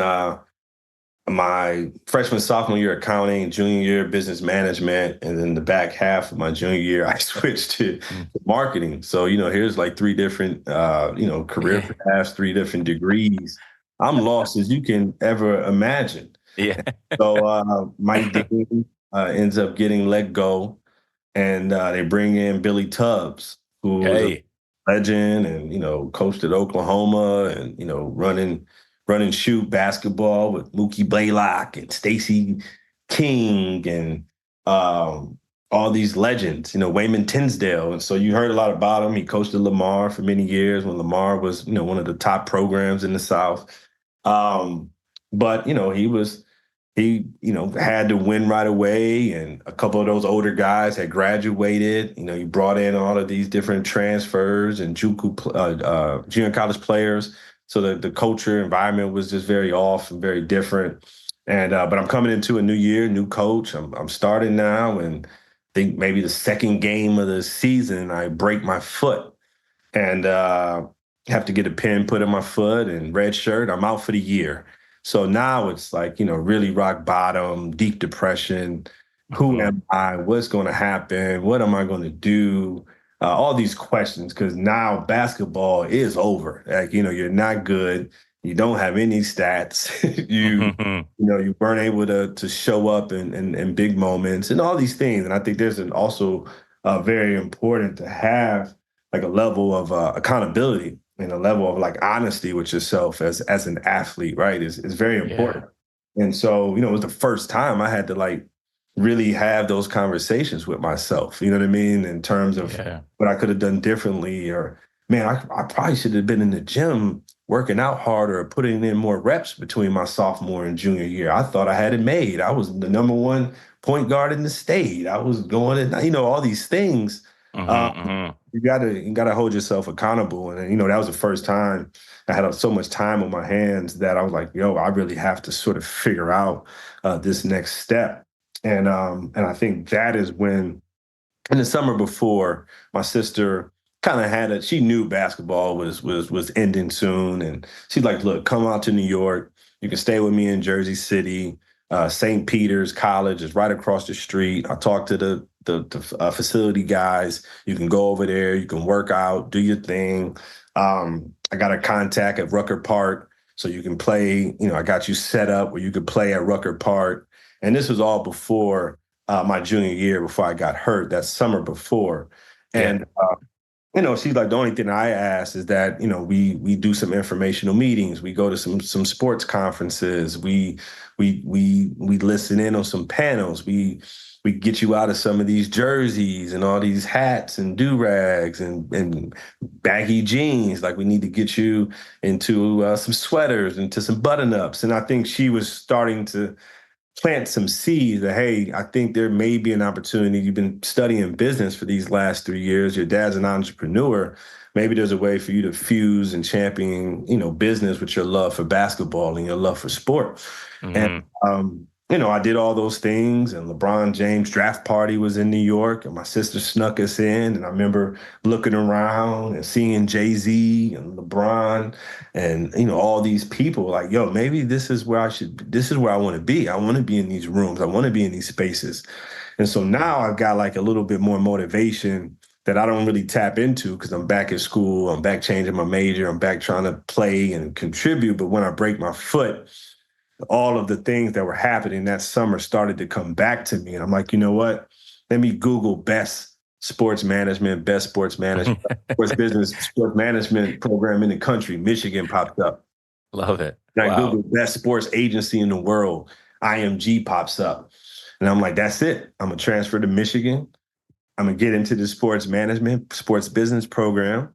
my freshman, sophomore year, accounting, junior year, business management. And then the back half of my junior year, I switched to marketing. So, here's like three different, career paths, three different degrees. I'm lost as you can ever imagine. Yeah. So Mike Dean ends up getting let go, and they bring in Billy Tubbs, who was a legend and, coached at Oklahoma and, running shoot basketball with Mookie Blaylock and Stacey King and all these legends, Wayman Tinsdale. And so you heard a lot about him. He coached at Lamar for many years when Lamar was, one of the top programs in the South. But, he had to win right away. And a couple of those older guys had graduated. He brought in all of these different transfers and junior college players. So the culture environment was just very off and very different. And but I'm coming into a new year, new coach. I'm starting now, and I think maybe the second game of the season, I break my foot and have to get a pin put in my foot and red shirt. I'm out for the year. So now it's like, really rock bottom, deep depression. Who am I? What's going to happen? What am I going to do? All these questions, because now basketball is over. Like, you're not good. You don't have any stats. You weren't able to show up in big moments and all these things. And I think there's also very important to have like a level of accountability and a level of like honesty with yourself as an athlete, right? Is very important. And so, it was the first time I had to like really have those conversations with myself, you know what I mean? In terms of what I could have done differently, or man, I probably should have been in the gym working out harder or putting in more reps between my sophomore and junior year. I thought I had it made. I was the number one point guard in the state. I was going in, all these things. You gotta hold yourself accountable. And that was the first time I had so much time on my hands that I was like, yo, I really have to sort of figure out this next step. And I think that is when in the summer before, my sister kind of she knew basketball was ending soon, and she's like, "Look, come out to New York. You can stay with me in Jersey City. St. Peter's College is right across the street. I'll talk to the facility guys. You can go over there. You can work out, do your thing. I got a contact at Rucker Park, so you can play. I got you set up where you could play at Rucker Park." And this was all before my junior year, before I got hurt, that summer before. And, she's like, the only thing I ask is that, we do some informational meetings. We go to some sports conferences. We listen in on some panels. We get you out of some of these jerseys and all these hats and do-rags and baggy jeans. Like, we need to get you into some sweaters, into some button-ups. And I think she was starting to plant some seeds that, hey, I think there may be an opportunity. You've been studying business for these last 3 years. Your dad's an entrepreneur. Maybe there's a way for you to fuse and champion, business with your love for basketball and your love for sport. And, I did all those things, and LeBron James' draft party was in New York, and my sister snuck us in. And I remember looking around and seeing Jay-Z and LeBron and, all these people like, yo, maybe this is where I want to be. I want to be in these rooms. I want to be in these spaces. And so now I've got like a little bit more motivation that I don't really tap into because I'm back at school. I'm back changing my major. I'm back trying to play and contribute. But when I break my foot, all of the things that were happening that summer started to come back to me. And I'm like, you know what? Let me Google best sports management sports business, sports management program in the country. Michigan popped up. Love it. And I Googled best sports agency in the world. IMG pops up. And I'm like, that's it. I'm going to transfer to Michigan. I'm going to get into the sports management, sports business program.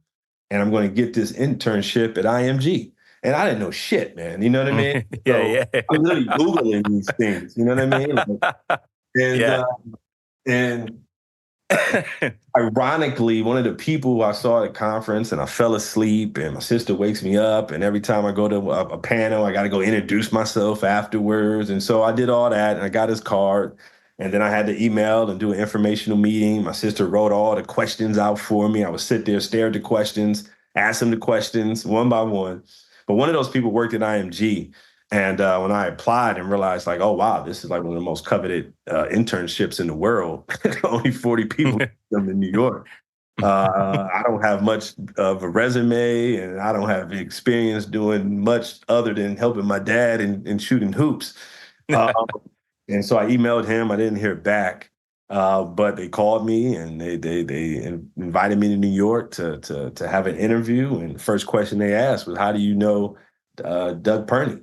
And I'm going to get this internship at IMG. And I didn't know shit, man. You know what I mean? Yeah. I'm literally Googling these things. You know what I mean? And ironically, one of the people I saw at a conference, and I fell asleep, and my sister wakes me up. And every time I go to a panel, I got to go introduce myself afterwards. And so I did all that, and I got his card. And then I had to email and do an informational meeting. My sister wrote all the questions out for me. I would sit there, stare at the questions, ask them the questions one by one. But one of those people worked at IMG. And when I applied and realized, like, oh, wow, this is like one of the most coveted internships in the world. Only 40 people come in New York. I don't have much of a resume, and I don't have experience doing much other than helping my dad and shooting hoops. And so I emailed him. I didn't hear back. But they called me, and they invited me to New York to have an interview. And the first question they asked was, "How do you know Doug Purney?"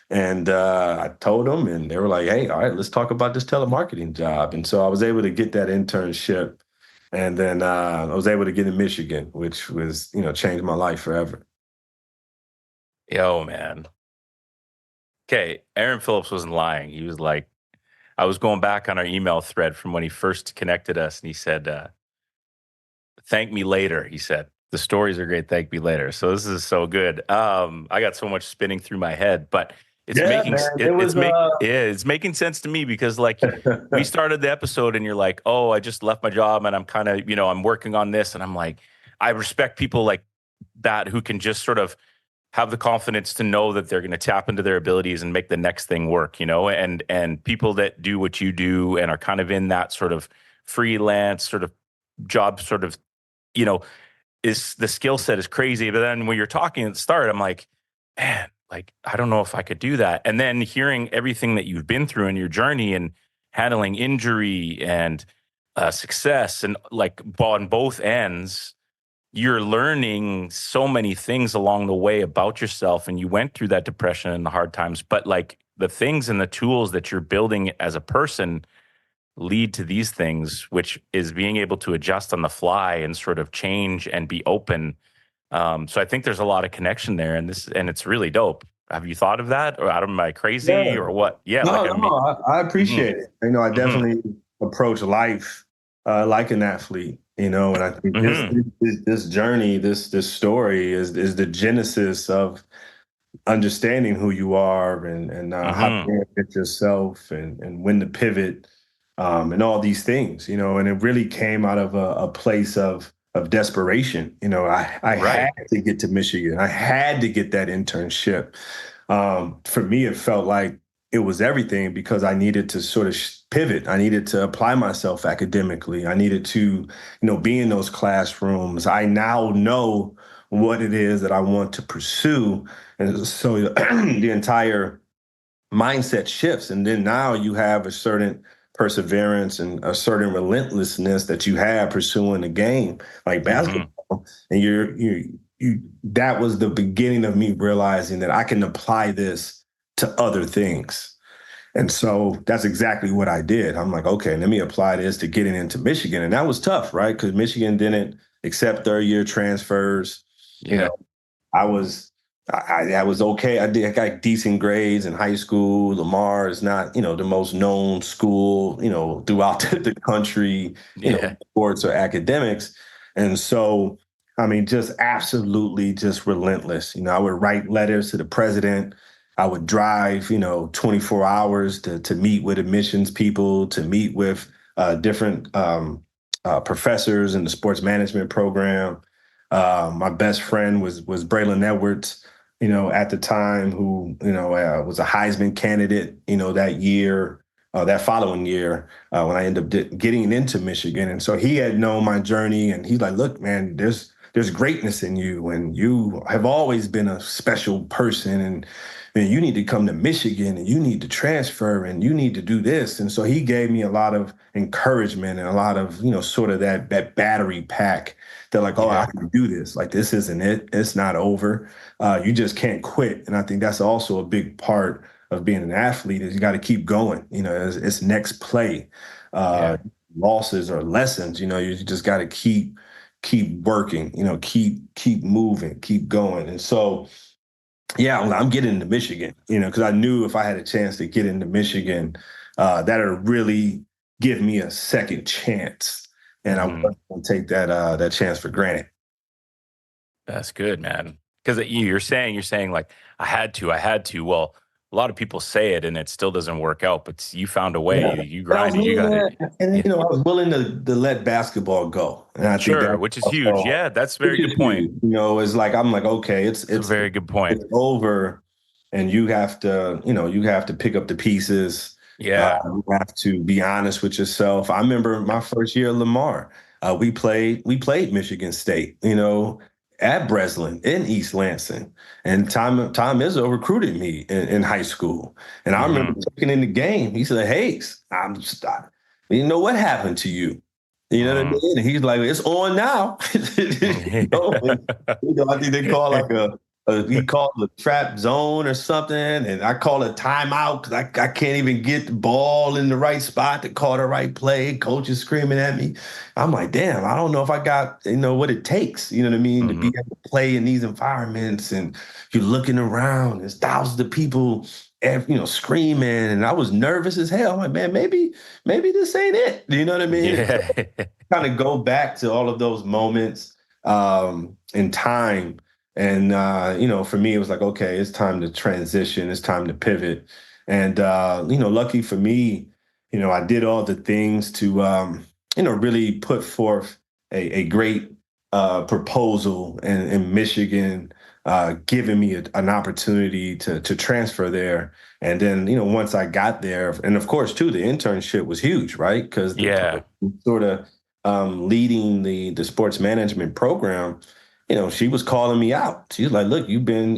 And I told them, and they were like, "Hey, all right, let's talk about this telemarketing job." And so I was able to get that internship, and then I was able to get in Michigan, which was changed my life forever. Yo, man. Okay, Aaron Phillips wasn't lying. He was like, I was going back on our email thread from when he first connected us, and he said, thank me later. He said, the stories are great. Thank me later. So this is so good. I got so much spinning through my head, but it's it's making sense to me because like we started the episode and you're like, oh, I just left my job and I'm kind of, I'm working on this. And I'm like, I respect people like that who can just sort of have the confidence to know that they're going to tap into their abilities and make the next thing work, and people that do what you do and are kind of in that sort of freelance sort of job, sort of, is the skill set is crazy. But then when you're talking at the start, I'm like, man, like, I don't know if I could do that. And then hearing everything that you've been through in your journey and handling injury and success and like on both ends, you're learning so many things along the way about yourself, and you went through that depression and the hard times, but like the things and the tools that you're building as a person lead to these things, which is being able to adjust on the fly and sort of change and be open. So I think there's a lot of connection there, and it's really dope. Have you thought of that, or am I crazy, Yeah. or what? Yeah, No, like I mean, I hmm appreciate it. You know, I hmm definitely approach life like an athlete. You know, and I think hmm this journey, this story is the genesis of understanding who you are and how to hmm manage yourself and when to pivot and all these things. You know, and it really came out of a place of desperation. You know, I had right, to get to Michigan. I had to get that internship. For me, it felt like it was everything because I needed to sort of pivot. I needed to apply myself academically. I needed to, be in those classrooms. I now know what it is that I want to pursue. And so the entire mindset shifts. And then now you have a certain perseverance and a certain relentlessness that you have pursuing the game like hmm basketball. And that was the beginning of me realizing that I can apply this to other things. And so that's exactly what I did. I'm like, okay, let me apply this to getting into Michigan. And that was tough, right? Because Michigan didn't accept third year transfers. You know, yeah, I was I was okay. I got decent grades in high school. Lamar is not, the most known school, throughout the country, yeah, sports or academics. And so, I mean, just absolutely just relentless. I would write letters to the president. I would drive, 24 hours to meet with admissions people, to meet with different professors in the sports management program. My best friend was Braylon Edwards, at the time, who was a Heisman candidate, that year, that following year, when I ended up getting into Michigan, and so he had known my journey, and he's like, "Look, man, there's greatness in you, and you have always been a special person, and man, you need to come to Michigan, and you need to transfer, and you need to do this." And so he gave me a lot of encouragement and a lot of, sort of that battery pack. They're like, "Oh, I yeah, can do this. Like, this isn't it. It's not over. You just can't quit." And I think that's also a big part of being an athlete is you got to keep going. It's next play. Uh, yeah, Losses or lessons. You just got to keep working. Keep moving, keep going. And so, yeah, I'm getting into Michigan. Because I knew if I had a chance to get into Michigan, that'd really give me a second chance, and I hmm wasn't going to take that chance for granted. That's good, man. Because you're saying like I had to. Well, a lot of people say it and it still doesn't work out, but you found a way. Yeah. You And I was grinded. You willing got it. to, and Yeah, I was willing to let basketball go. And I think sure, that which is huge. also, Yeah, that's a very which is good point. huge, is like, I'm like, okay, It's a very good point. it's over, and you have to pick up the pieces. Yeah. You have to be honest with yourself. I remember my first year at Lamar. We played Michigan State, at Breslin in East Lansing. And Tom Izzo recruited me in high school. And I remember hmm looking in the game. He said, "Hey, I'm just, I didn't know what happened to you." You know what I hmm mean? And he's like, "It's on now." I think they call like he called a trap zone or something, and I call a timeout because I can't even get the ball in the right spot to call the right play. Coach is screaming at me. I'm like, damn, I don't know if I got, what it takes, you know what I mean, to be hmm able to play in these environments. And you're looking around, there's thousands of people, screaming. And I was nervous as hell. I'm like, man, maybe this ain't it. You know what I mean? Yeah. Kind of go back to all of those moments in time. And, for me, it was like, okay, it's time to transition. It's time to pivot. And, lucky for me, I did all the things to, really put forth a great proposal in Michigan, giving me an opportunity to transfer there. And then, once I got there, and of course, too, the internship was huge, right? Because the Yeah. person sort of leading the sports management program, she was calling me out. She was like, "Look, you've been,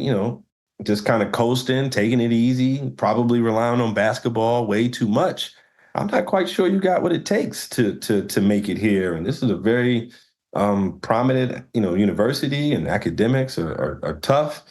just kind of coasting, taking it easy, probably relying on basketball way too much. I'm not quite sure you got what it takes to make it here. And this is a very prominent, university, and academics are tough.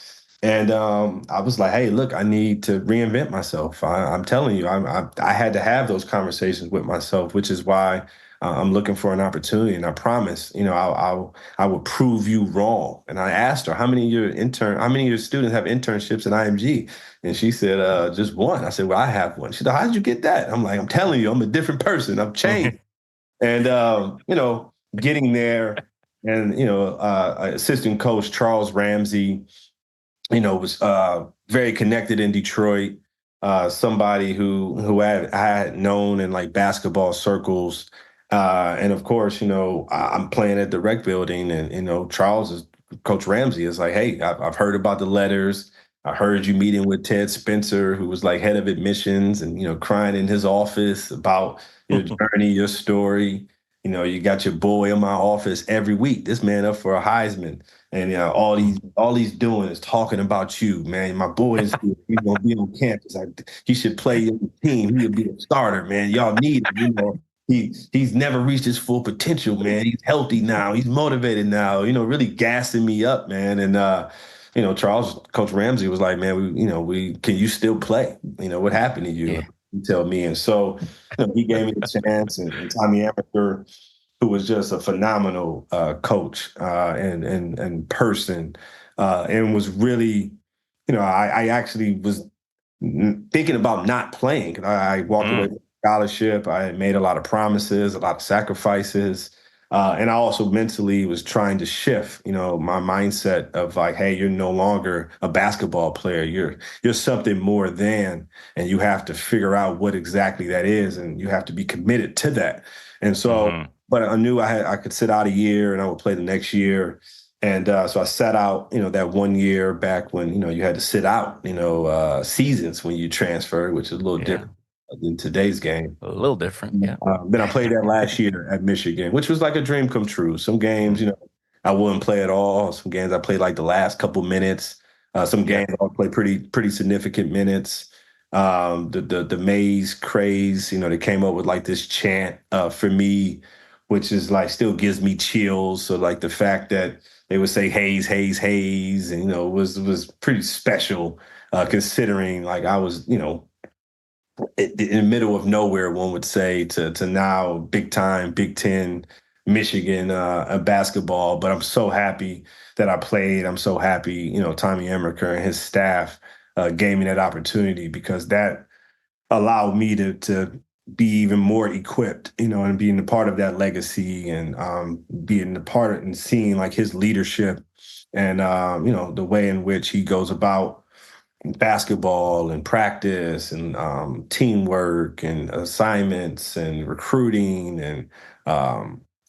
And I was like, hey, look, I need to reinvent myself. I'm telling you, I had to have those conversations with myself, which is why I'm looking for an opportunity. And I promise, I will prove you wrong. And I asked her, how many of your students have internships at IMG? And she said, just one. I said, well, I have one. She said, how did you get that? I'm like, I'm telling you, I'm a different person. I've changed. And getting there, and assistant coach Charles Ramsey, was very connected in Detroit. Somebody who I had known in like basketball circles, and of course, I'm playing at the rec building, and Coach Ramsey is like, hey, I've heard about the letters. I heard you meeting with Ted Spencer, who was like head of admissions, and crying in his office about your journey, your story. You got your boy in my office every week. This man up for a Heisman. And all he's doing is talking about you, man. My boy is here. He's gonna be on campus. He should play your team. He would be a starter, man. Y'all need him. He's never reached his full potential, man. He's healthy now. He's motivated now. Really gassing me up, man. And Coach Ramsey was like, man, we can you still play? What happened to you? Yeah. You tell me. And so he gave me a chance, and Tommy Amaker, who was just a phenomenal coach and person, and was really, I actually was thinking about not playing. I walked away from scholarship. I had made a lot of promises, a lot of sacrifices. And I also mentally was trying to shift, my mindset of like, hey, you're no longer a basketball player. You're something more than, and you have to figure out what exactly that is, and you have to be committed to that. And so, but I knew I could sit out a year, and I would play the next year. And so I sat out, that 1 year back when, you had to sit out, seasons when you transfer, which is a little different in today's game. A little different, yeah. Then I played that last year at Michigan, which was like a dream come true. Some games, I wouldn't play at all. Some games I played like the last couple minutes. Some games I would play pretty significant minutes. The Maze craze, they came up with like this chant for me, which is like still gives me chills. So like the fact that they would say Hayes, Hayes, Hayes, and was pretty special, considering like I was, in the middle of nowhere, one would say, to now big time Big Ten Michigan basketball. But I'm so happy that I played. I'm so happy, Tommy Emmerker and his staff gave me that opportunity, because that allowed me to be even more equipped, and being a part of that legacy, and being a part of and seeing like his leadership, and the way in which he goes about basketball and practice, and teamwork and assignments and recruiting and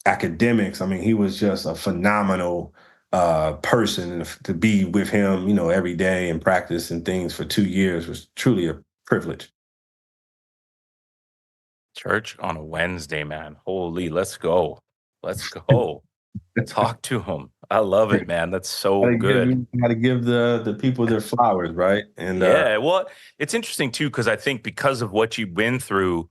academics. I mean, he was just a phenomenal person, and to be with him, every day and practice and things for 2 years was truly a privilege. Church on a Wednesday, man. Holy, let's go. Let's go. Talk to him. I love it, man. That's so good. Got to give the people their flowers, right? And well, it's interesting too, because I think because of what you've been through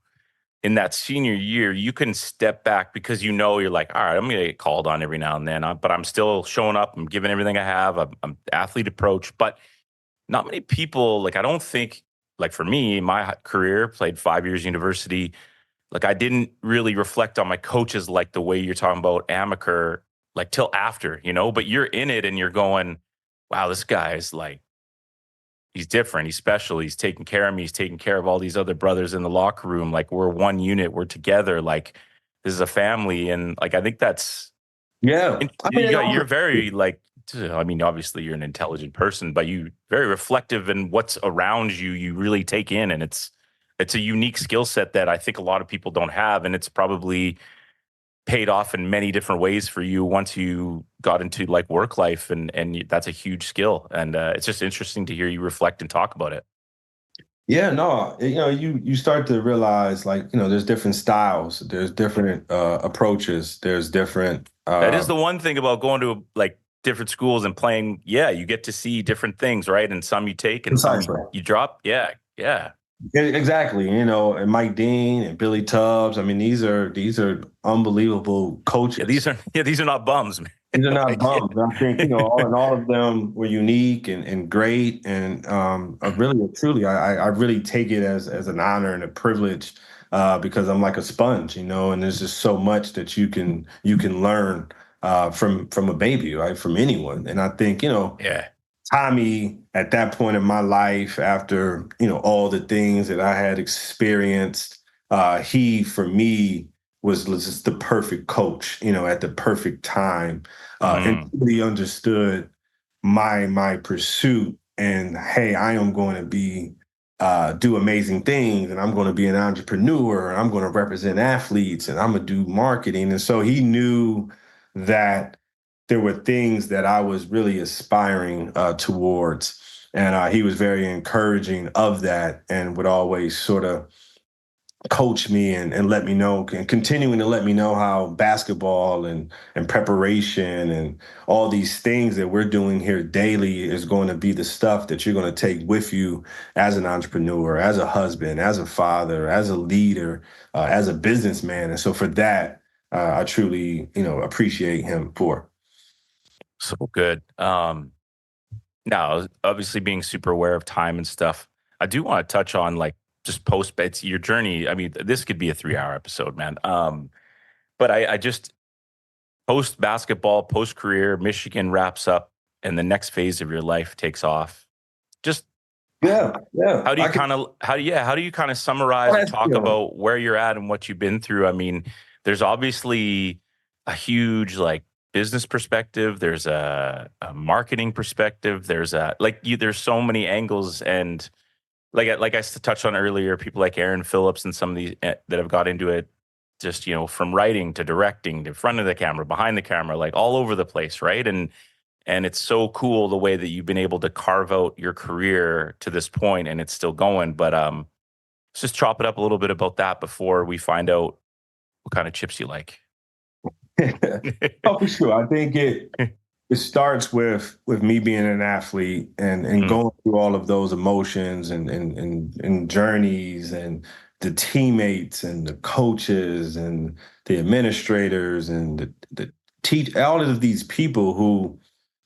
in that senior year, you can step back because you're like, all right, I'm going to get called on every now and then, but I'm still showing up. I'm giving everything I have. I'm athlete approach, but not many people, like, I don't think, like for me, my career, played 5 years university. Like, I didn't really reflect on my coaches like the way you're talking about Amaker, like till after, but you're in it and you're going, wow, this guy's like, he's different. He's special. He's taking care of me. He's taking care of all these other brothers in the locker room. Like, we're one unit. We're together. Like, this is a family. And like, I think that's, yeah. you're very like, I mean, obviously you're an intelligent person, but you very reflective in what's around you. You really take in, and it's a unique skill set that I think a lot of people don't have. And it's probably paid off in many different ways for you once you got into like work life, and that's a huge skill. And it's just interesting to hear you reflect and talk about it. Yeah, no, you start to realize, like, there's different styles, there's different approaches, there's different. That is the one thing about going to like different schools and playing. Yeah, you get to see different things, right? And some you take, and some you drop. Yeah, yeah. Exactly, and Mike Dean and Billy Tubbs. I mean, these are unbelievable coaches. Yeah, these are not bums, man. These are not Like, yeah. bums. I think, all of them were unique and great. And I really, truly, I really take it as an honor and a privilege because I'm like a sponge, and there's just so much that you can learn from a baby, right? From anyone. And I think, Yeah. Tommy at that point in my life, after all the things that I had experienced, he for me was just the perfect coach, at the perfect time, and Mm, really understood my pursuit. And hey, I am going to be do amazing things, and I'm going to be an entrepreneur, and I'm going to represent athletes, and I'm going to do marketing. And so he knew that there were things that I was really aspiring towards. And he was very encouraging of that and would always sort of coach me and let me know and continuing to let me know how basketball and preparation and all these things that we're doing here daily is going to be the stuff that you're going to take with you as an entrepreneur, as a husband, as a father, as a leader, as a businessman. And so for that, I truly, appreciate him for. so good. Now, obviously being super aware of time and stuff, I do want to touch on like just post bets, your journey. I mean, this could be a 3 hour episode, man. But I just post basketball, post career, Michigan wraps up and the next phase of your life takes off. Just Yeah, yeah. how do you I can kind of how do you kind of summarize or ask talk you. about where you're at and what you've been through? I mean, there's obviously a huge like business perspective. There's a marketing perspective. There's there's so many angles and like I touched on earlier, people like Aaron Phillips and some of these that have got into it, just from writing to directing to front of the camera, behind the camera, like all over the place, right? And it's so cool the way that you've been able to carve out your career to this point, and it's still going. But let's just chop it up a little bit about that before we find out what kind of chips you like. Oh, for sure. I think it starts with me being an athlete and Mm, going through all of those emotions and journeys and the teammates and the coaches and the administrators and the teach all of these people who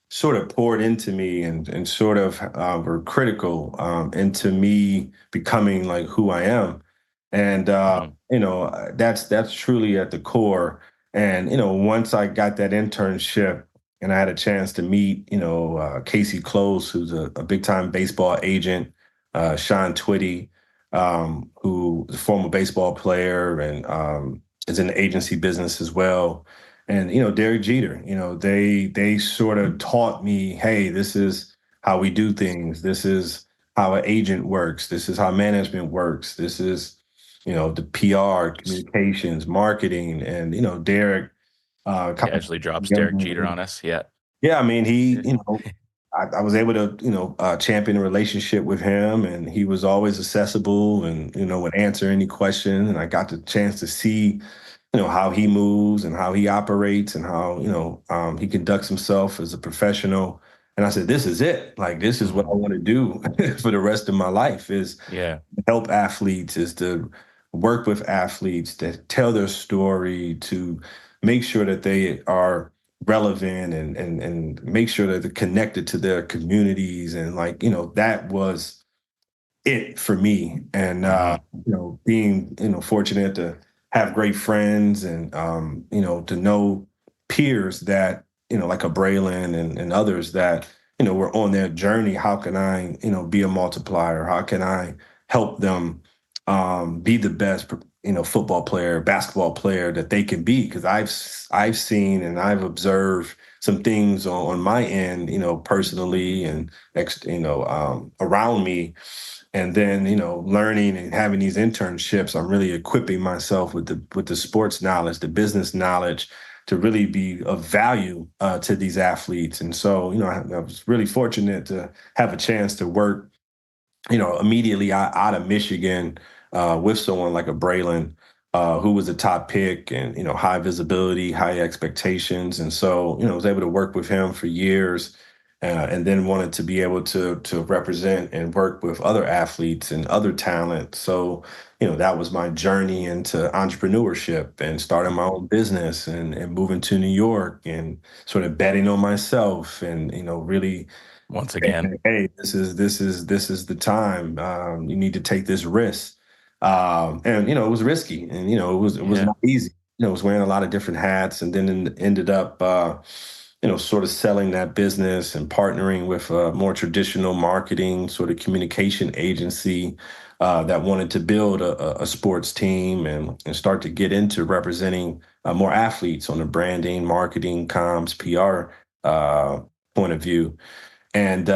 sort of poured into me and sort of were critical into me becoming like who I am. And mhm. that's truly at the core. And once I got that internship and I had a chance to meet Casey Close, who's a big time baseball agent, Sean Twitty, who is a former baseball player and is in the agency business as well, and Derek Jeter. They sort of taught me, hey, this is how we do things. This is how an agent works. This is how management works. This is the PR, communications, marketing, and Derek kind of Casually drops Derek Jeter on us. Yeah. yeah. I mean, I was able to champion a relationship with him, and he was always accessible and would answer any question, and I got the chance to see how he moves and how he operates and how, he conducts himself as a professional. And I said, this is it. Like, this is what I Mhm. want to do for the rest of my life is Yeah. help athletes, is to work with athletes, to tell their story, to make sure that they are relevant and make sure that they're connected to their communities. And like, that was it for me. And Hmm. being fortunate to have great friends and to know peers that like a Braylon and others that were on their journey. How can I be a multiplier? How can I help them be the best football player, basketball player that they can be? Because I've seen and I've observed some things on my end, personally and around me, and then learning and having these internships. I'm really equipping myself with the sports knowledge, the business knowledge, to really be of value to these athletes. And so I was really fortunate to have a chance to work immediately out of Michigan with someone like a Braylon, who was a top pick and high visibility, high expectations. And so I was able to work with him for years and then wanted to be able to represent and work with other athletes and other talent. So, that was my journey into entrepreneurship and starting my own business and moving to New York and sort of betting on myself and, really Once saying, again. hey, this is the time. You need to take this risk. And it was risky, and it was Yeah. not easy. I was wearing a lot of different hats, and then ended up, sort of selling that business and partnering with a more traditional marketing sort of communication agency that wanted to build a sports team and start to get into representing more athletes on the branding, marketing, comms, PR point of view. And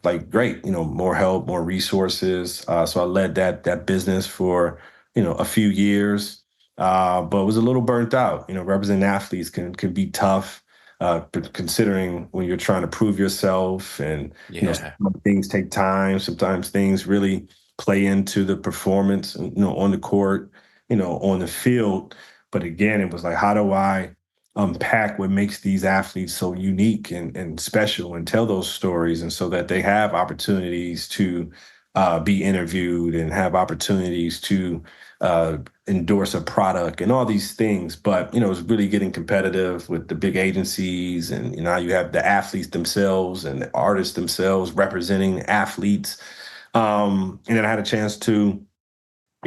like, great, more help, more resources. So I led that business for a few years, but was a little burnt out. Representing athletes can be tough, but considering when you're trying to prove yourself, and Yeah. sometimes things take time. Sometimes things really play into the performance, on the court, on the field. But again, it was like, how do I unpack what makes these athletes so unique and special, and tell those stories, and so that they have opportunities to be interviewed and have opportunities to endorse a product and all these things. But it's really getting competitive with the big agencies, and now you have the athletes themselves and the artists themselves representing athletes. And then I had a chance to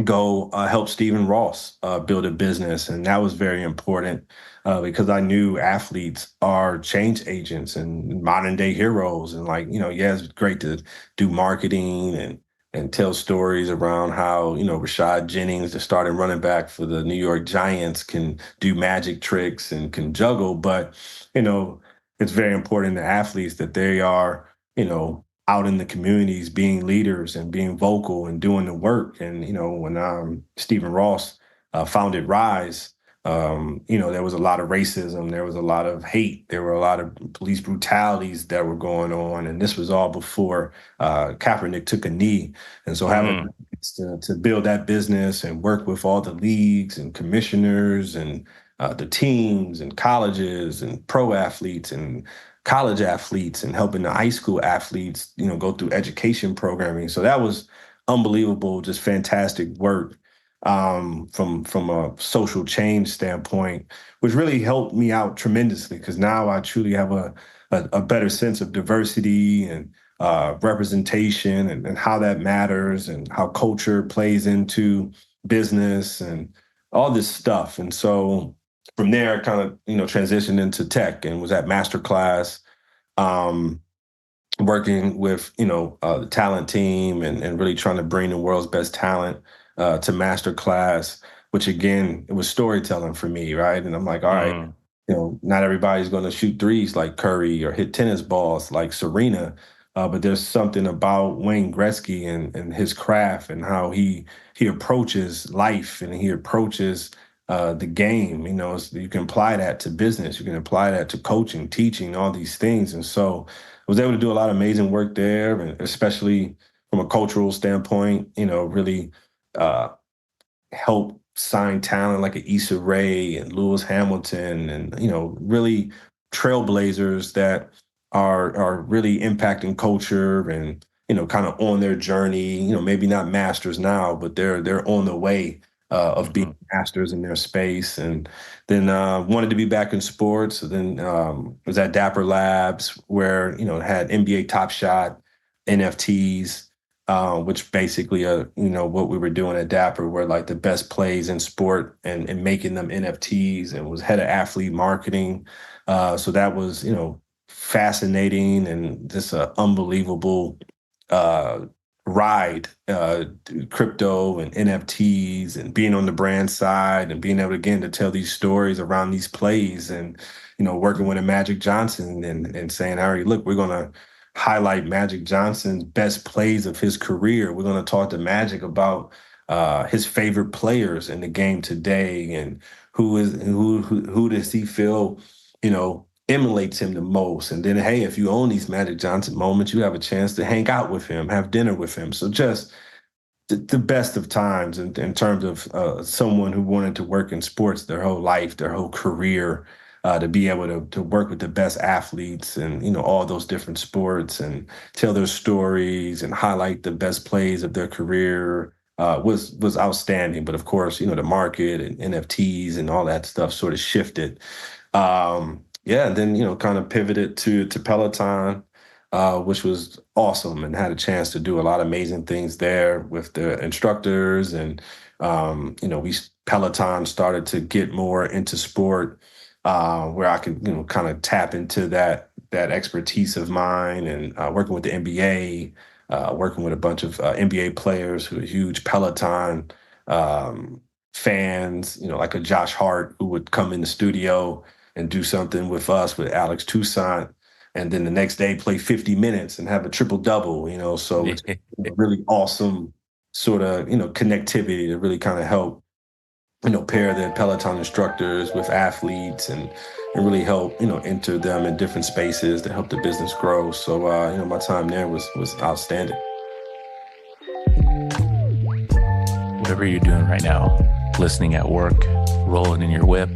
go help Stephen Ross build a business. And that was very important because I knew athletes are change agents and modern day heroes. And like, yeah, it's great to do marketing and tell stories around how, Rashad Jennings, the starting running back for the New York Giants, can do magic tricks and can juggle. But, you know, it's very important to athletes that they are, out in the communities being leaders and being vocal and doing the work. And, when Stephen Ross founded Rise, there was a lot of racism, there was a lot of hate, there were a lot of police brutalities that were going on. And this was all before Kaepernick took a knee. And so having Mm. to build that business and work with all the leagues and commissioners and the teams and colleges and pro athletes and college athletes and helping the high school athletes, go through education programming. So that was unbelievable, just fantastic work from a social change standpoint, which really helped me out tremendously because now I truly have a better sense of diversity and representation and how that matters and how culture plays into business and all this stuff. And so from there, I kind of, transitioned into tech and was at Masterclass, um, working with, the talent team and really trying to bring the world's best talent to Masterclass, which again, it was storytelling for me, right? And I'm like, all right, Mm. not everybody's going to shoot threes like Curry or hit tennis balls like Serena. But there's something about Wayne Gretzky and his craft and how he approaches life and he approaches the game. So you can apply that to business, you can apply that to coaching, teaching, all these things. And so I was able to do a lot of amazing work there, and especially from a cultural standpoint. Really uh, help sign talent like an Issa Rae and Lewis Hamilton, and really trailblazers that are really impacting culture and kind of on their journey. Maybe not masters now, but they're on the way of being Hmm. masters in their space. And then wanted to be back in sports. So then was at Dapper Labs where had NBA Top Shot, NFTs, which basically, what we were doing at Dapper were like the best plays in sport and making them NFTs, and was head of athlete marketing. So that was, fascinating and just an unbelievable uh, ride, crypto and NFTs and being on the brand side and being able, again, to tell these stories around these plays and, working with a Magic Johnson and saying, all right, look, we're going to highlight Magic Johnson's best plays of his career. We're going to talk to Magic about his favorite players in the game today and who does he feel, emulates him the most. And then, hey, if you own these Magic Johnson moments, you have a chance to hang out with him, have dinner with him. So just the best of times in terms of someone who wanted to work in sports their whole life, their whole career. to be able to work with the best athletes and, all those different sports and tell their stories and highlight the best plays of their career was outstanding. But of course, the market and NFTs and all that stuff sort of shifted. Yeah, and then, kind of pivoted to Peloton, which was awesome, and had a chance to do a lot of amazing things there with the instructors. And, Peloton started to get more into sport, where I could, kind of tap into that expertise of mine and working with the NBA, working with a bunch of NBA players who are huge Peloton fans, like a Josh Hart who would come in the studio and do something with us with Alex Toussaint, and then the next day play 50 minutes and have a triple double, so it's a really awesome sort of, connectivity to really kind of help, pair the Peloton instructors with athletes and really help, enter them in different spaces to help the business grow. So, my time there was outstanding. Whatever you're doing right now, listening at work, rolling in your whip,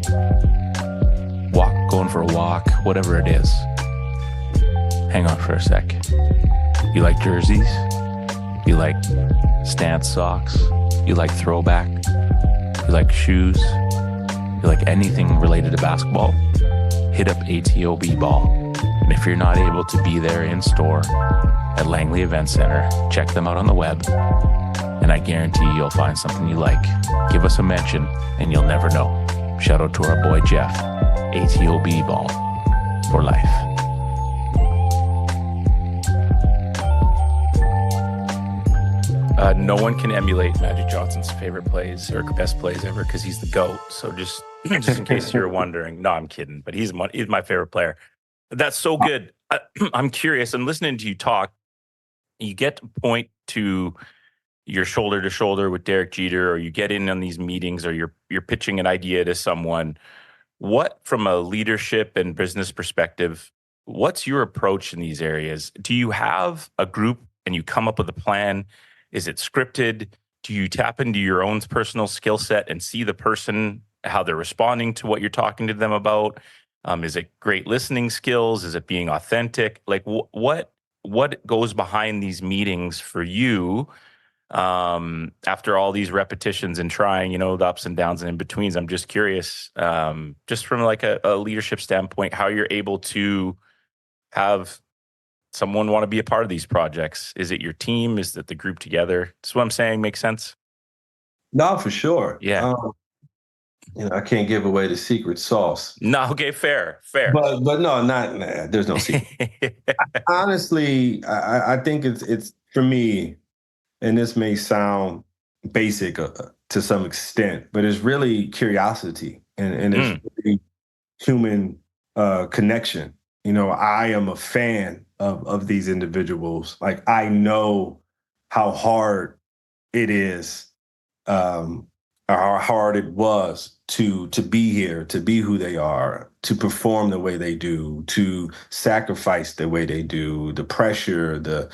going for a walk, whatever it is, hang on for a sec. You like jerseys? You like stance socks? You like throwback? You like shoes? You like anything related to basketball? Hit up ATOB Ball. And if you're not able to be there in store at Langley Event Center, check them out on the web. And I guarantee you'll find something you like. Give us a mention and you'll never know. Shout out to our boy Jeff. ATOB Ball for life. No one can emulate Magic Johnson's favorite plays or best plays ever because he's the GOAT. So just in case you're wondering, no, I'm kidding, but he's my favorite player. That's so good. I'm curious. I'm listening to you talk. You get to point to your shoulder to shoulder with Derek Jeter, or you get in on these meetings, or you're pitching an idea to someone. What, from a leadership and business perspective, what's your approach in these areas? Do you have a group and you come up with a plan? Is it scripted? Do you tap into your own personal skill set and see the person, how they're responding to what you're talking to them about? Is it great listening skills? Is it being authentic? Like what goes behind these meetings for you? After all these repetitions and trying, the ups and downs and in betweens, I'm just curious, just from like a leadership standpoint, how you're able to have someone want to be a part of these projects. Is it your team? Is it the group together? That's what I'm saying. Makes sense? No, for sure. Yeah. I can't give away the secret sauce. No, okay, fair. But no, there's no secret. Honestly, I think it's for me, and this may sound basic to some extent, but it's really curiosity and it's really human connection. I am a fan of these individuals. Like, I know how hard it is, or how hard it was to be here, to be who they are, to perform the way they do, to sacrifice the way they do, the pressure,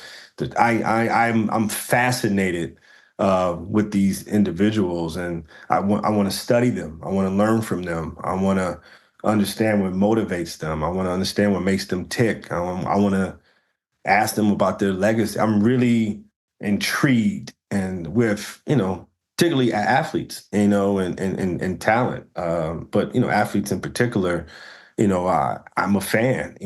I'm fascinated with these individuals, and I want to study them. I want to learn from them. I want to understand what motivates them. I want to understand what makes them tick. I want to ask them about their legacy. I'm really intrigued and with, particularly athletes, and talent. But, athletes in particular, I'm a fan.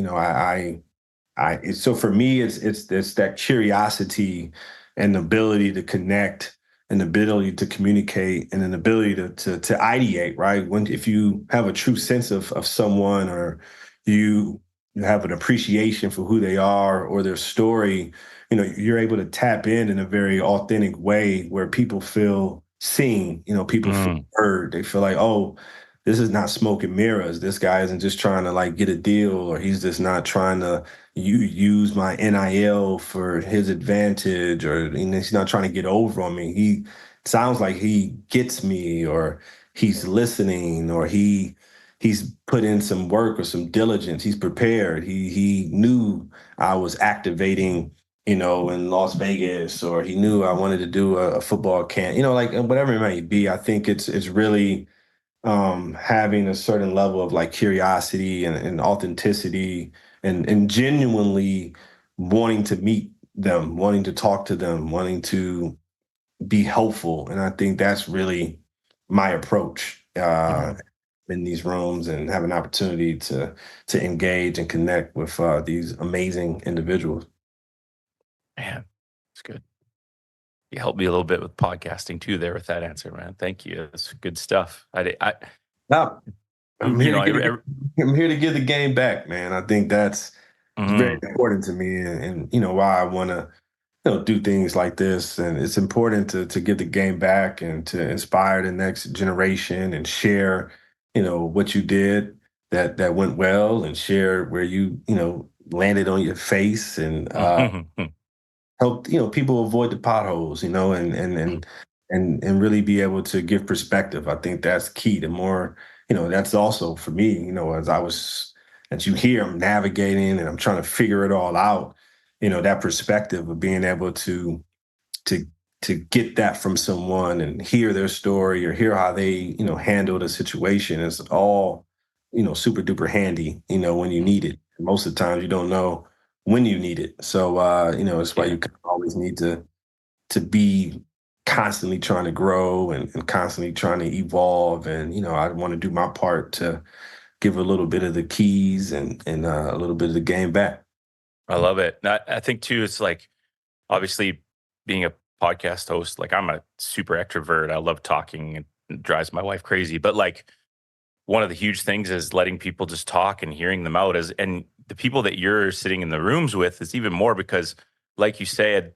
So for me, it's that curiosity and the ability to connect and the ability to communicate and an ability to ideate, right? If you have a true sense of someone, or you have an appreciation for who they are or their story, you're able to tap in a very authentic way where people feel seen, people feel heard. They feel like, oh, this is not smoke and mirrors. This guy isn't just trying to like get a deal, or he's just not trying to use my NIL for his advantage, or he's not trying to get over on me. He sounds like he gets me, or he's listening, or he's put in some work or some diligence. He's prepared. He knew I was activating, in Las Vegas, or he knew I wanted to do a football camp, like whatever it might be. I think it's really having a certain level of like curiosity and authenticity and genuinely wanting to meet them, wanting to talk to them, wanting to be helpful. And I think that's really my approach in these rooms and have an opportunity to engage and connect with these amazing individuals. Man, it's good. You helped me a little bit with podcasting too there with that answer, man. Thank you. That's good stuff. Now, I'm You here know, to I'm here to give the game back, man. I think that's very mhm, important to me, and you know why I want to do things like this. And it's important to give the game back and to inspire the next generation and share what you did that went well, and share where you landed on your face, and mhm, help people avoid the potholes, and really be able to give perspective. I think that's key. The more that's also for me, as you hear, I'm navigating and I'm trying to figure it all out. That perspective of being able to to get that from someone and hear their story or hear how they handled a situation is all super duper handy when you need it. Most of the times you don't know when you need it, so it's why yeah, you always need to be constantly trying to grow and constantly trying to evolve. And I want to do my part to give a little bit of the keys and a little bit of the game back. I love it. I think too, it's like obviously being a podcast host, like I'm a super extrovert. I love talking and it drives my wife crazy. But like one of the huge things is letting people just talk and hearing them out and the people that you're sitting in the rooms with is even more because like you said,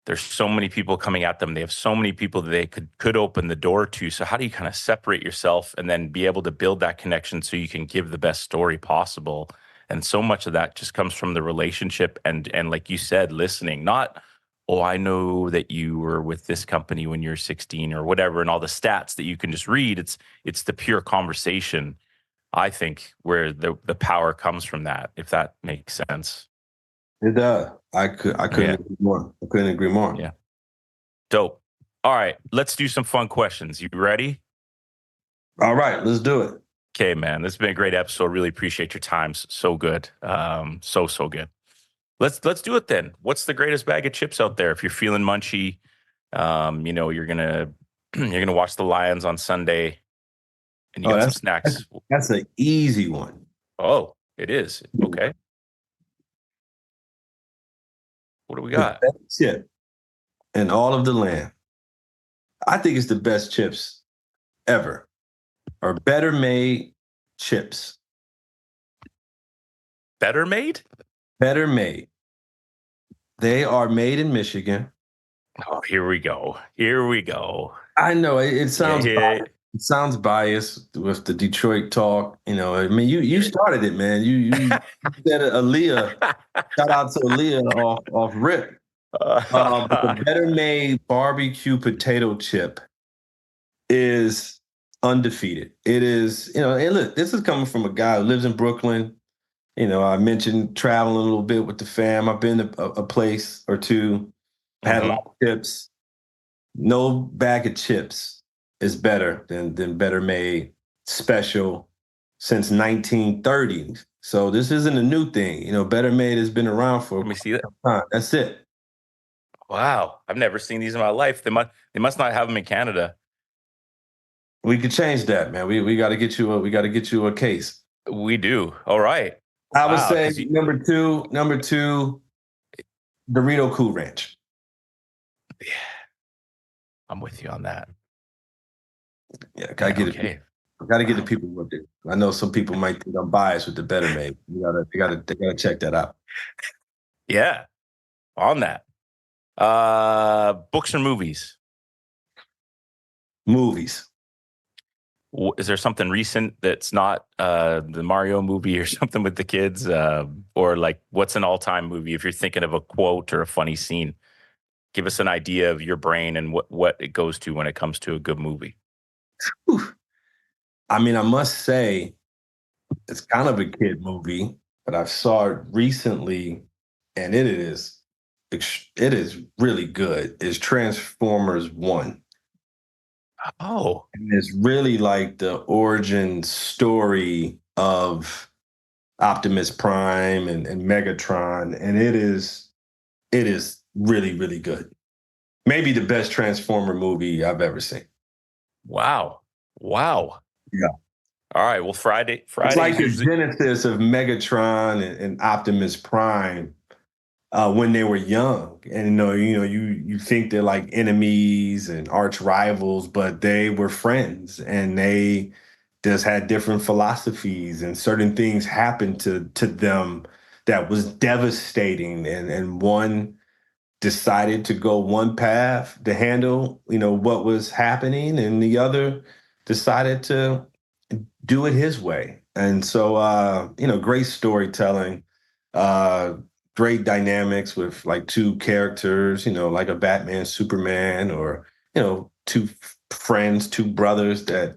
there's so many people coming at them. They have so many people that they could open the door to. So how do you kind of separate yourself and then be able to build that connection so you can give the best story possible? And so much of that just comes from the relationship and like you said, listening, not, oh, I know that you were with this company when you're 16 or whatever, and all the stats that you can just read. It's the pure conversation, I think, where the power comes from that, if that makes sense. It does. I couldn't Yeah. agree more. I couldn't agree more. Yeah. Dope. All right, let's do some fun questions. You ready? All right, let's do it. Okay, man. This has been a great episode. Really appreciate your time. So good. So good. Let's do it then. What's the greatest bag of chips out there? If you're feeling munchy, you're gonna you're gonna watch the Lions on Sunday, and you Oh, got some that's snacks. that's an easy one. Oh, it is okay. What do we The got? best chip in all of the land. I think it's the best chips ever, or better made chips. Better made? Better made. They are made in Michigan. Oh, here we go. Here we go. I know it Yeah, sounds yeah, biased. It sounds biased with the Detroit talk. I mean, you yeah. started it, man. You said Aaliyah. Shout out to Aaliyah off rip. But the better made barbecue potato chip is undefeated. It is, and look, this is coming from a guy who lives in Brooklyn. I mentioned traveling a little bit with the fam. I've been to a place or two, had a hmm lot of chips. No bag of chips is better than Better Made Special since 1930. So this isn't a new thing. Better Made has been around for Let me quite see that. some time. That's it. Wow, I've never seen these in my life. They must not have them in Canada. We could change that, man. We got to get you a case. We do. All right. I would Wow, say because number two, Dorito Cool Ranch. yeah, I'm with you on that. Yeah, Man, okay. gotta get the Wow. people what they. I know some people might think I'm biased with the Better Made. They gotta check that out. Yeah, on that. Books or movies? Movies. Is there something recent that's not the Mario movie or something with the kids? Or like, what's an all-time movie? If you're thinking of a quote or a funny scene, give us an idea of your brain and what it goes to when it comes to a good movie. Whew. I mean, I must say it's kind of a kid movie, but I saw it recently, and it is really good. Is Transformers One? Oh, And it's really like the origin story of Optimus Prime and Megatron, and it is really, really good. Maybe the best Transformer movie I've ever seen. wow. Wow. Yeah. All right. Well, It's like Friday's the usually genesis of Megatron and Optimus Prime when they were young. And you think they're like enemies and arch rivals, but they were friends and they just had different philosophies and certain things happened to them that was devastating. And one decided to go one path to handle, what was happening, and the other decided to do it his way. And so, great storytelling, uh, great dynamics with like two characters, like a Batman, Superman, or, two friends, two brothers that,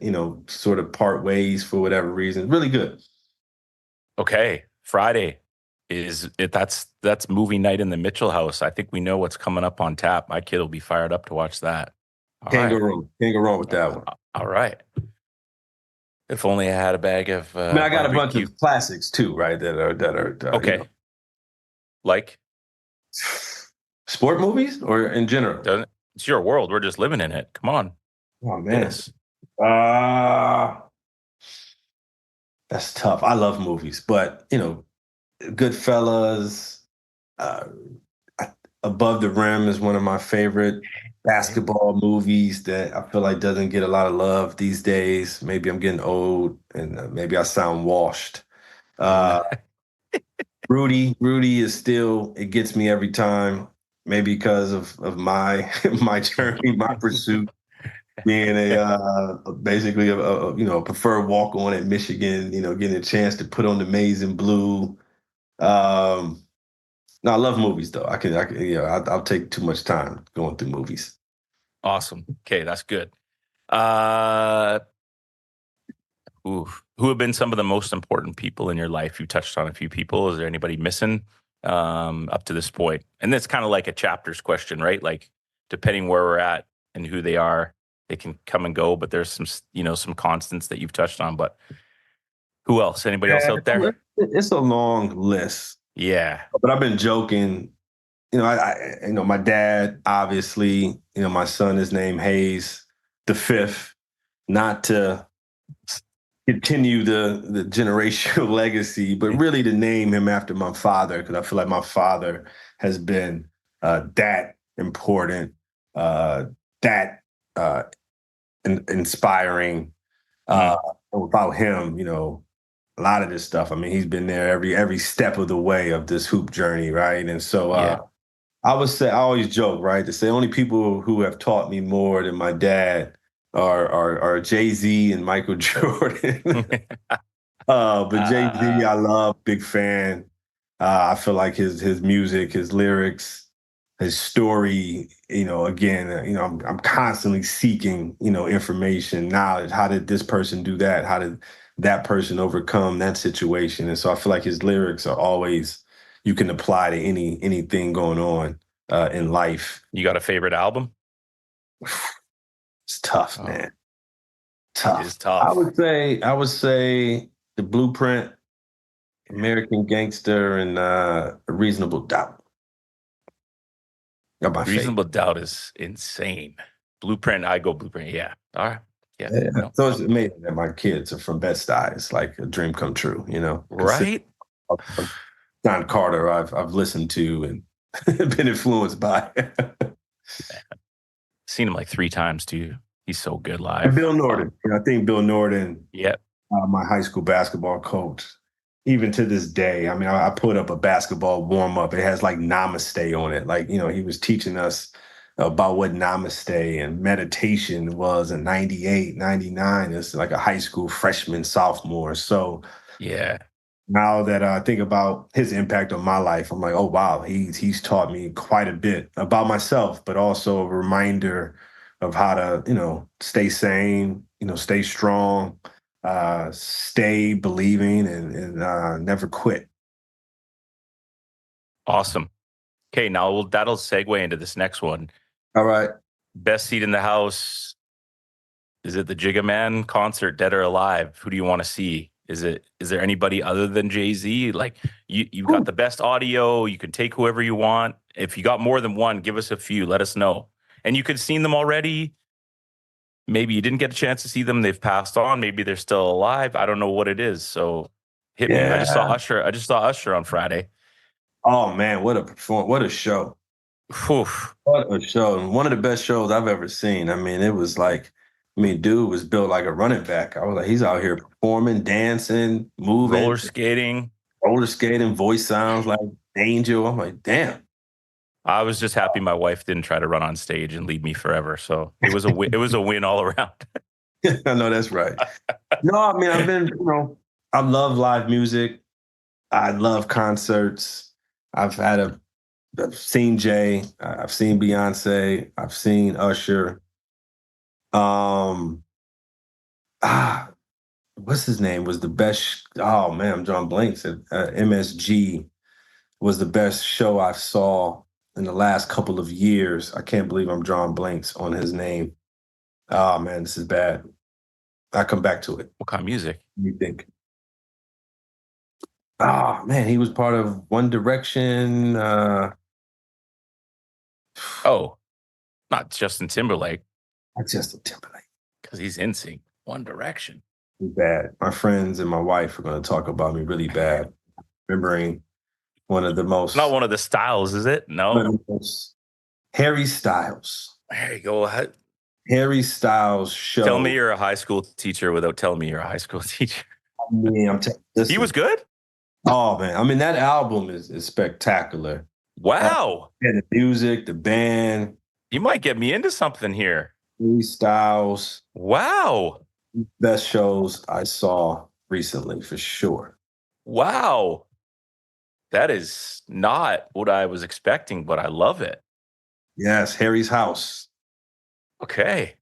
sort of part ways for whatever reason. Really good. okay. Friday is it? That's movie night in the Mitchell house. I think we know what's coming up on tap. My kid will be fired up to watch that. All Can't go right. wrong. Can't go wrong with that one. All right. If only I had a bag of I mean, I got a bunch barbecue. of classics too, right? That are Okay. Like, sport movies or in general. doesn't it's your world. We're just living in it. Come on. Oh Hit man, us. uh that's tough. I love movies, but Goodfellas, uh, Above the Rim is one of my favorite Okay. basketball movies that I feel like doesn't get a lot of love these days. Maybe I'm getting old and maybe I sound washed. Uh, Rudy is still, it gets me every time. Maybe because of my my journey, my pursuit, being basically a preferred walk on at Michigan. Getting a chance to put on the maize and blue. Um, no, I love movies though. I can, I'll take too much time going through movies. Awesome. Okay, that's good. Uh, who have been some of the most important people in your life? You touched on a few people. Is there anybody missing up to this point? And that's kind of like a chapters question, right? Like depending where we're at and who they are, they can come and go. But there's some constants that you've touched on. But who else? Anybody else Yeah, out there? it's a long list, Yeah. but I've been joking. My dad, obviously, my son is named Hayes the fifth, not to continue the generational legacy, but really to name him after my father, because I feel like my father has been that important, that uh, inspiring. Mm, Without him, a lot of this stuff. I mean, he's been there every step of the way of this hoop journey, right? And so yeah. I would say, I always joke, right, to say only people who have taught me more than my dad are Jay-Z and Michael Jordan. But Jay-Z, I love, big fan. I feel like his music, his lyrics, his story, again, I'm constantly seeking, information, knowledge. How did this person do that? How did that person overcome that situation? And so I feel like his lyrics are always you can apply to anything going on in life. You got a favorite album? It's tough, Oh, man. it Tough. is I tough. would say I would say the Blueprint, American Gangster, and A Reasonable Doubt are my favorite. Reasonable Doubt is insane. Blueprint, I go Blueprint. Yeah. All right. Yeah. Yeah. No. So it's amazing that my kids are from Bed-Stuy. It's like a dream come true, consider Right? John Carter I've listened to and been influenced by. Seen him like 3 times too. He's so good And live. Bill Norton. I think Bill Norton, Yep. my high school basketball coach, even to this day, I mean, I put up a basketball warm up. It has like namaste on it. Like, he was teaching us about what namaste and meditation was in 98, 99. It's like a high school freshman, sophomore. So Yeah. now that I think about his impact on my life, I'm like, oh, wow, he's taught me quite a bit about myself, but also a reminder of how to, stay sane, stay strong, stay believing and never quit. Awesome. Okay, now that'll segue into this next one. All right. Best seat in the house. Is it the Jigga Man concert, Dead or Alive? Who do you want to see? Is there anybody other than Jay-Z? Like you've got the best audio. You can take whoever you want. If you got more than one, give us a few. Let us know. And you could have seen them already. Maybe you didn't get a chance to see them. They've passed on. Maybe they're still alive. I don't know what it is. So hit me. I just saw Yeah. Usher. I just saw Usher on Friday. Oh man, what a perform! What a show! Whew. What a show! And one of the best shows I've ever seen. I mean, it was like, I mean, dude was built like a running back. I was like, he's out here performing, dancing, moving, Roller skating. roller skating. Voice sounds like Angel. I'm like, damn. I was just happy my wife didn't try to run on stage and leave me forever. So it was a win all around. I know that's right. No, I mean, I've been, I love live music. I love concerts. I've seen Jay. I've seen Beyonce. I've seen Usher. Um, what's his name was the best? Oh man, I'm drawing blanks. MSG was the best show I saw in the last couple of years. I can't believe I'm drawing blanks on his name. Oh man, this is bad. I come back to it. What kind of music? What do you think? Oh man, he was part of One Direction. Oh, not Justin Timberlake, Not Justin Timberlake. because he's in sync. One Direction. Bad. My friends and my wife are going to talk about me really bad. Remembering one of the most, Not one of the styles, is it? one No. of the most Harry Styles. There you go. Harry Styles show. Tell me you're a high school teacher without telling me you're a high school teacher. I mean, He was good? Oh man, I mean that album is spectacular. Wow. And the music, the band, You might get me into something here. Harry Styles, Wow. best shows I saw recently for sure. Wow. That is not what I was expecting, but I love it. Yes, Harry's House. Okay.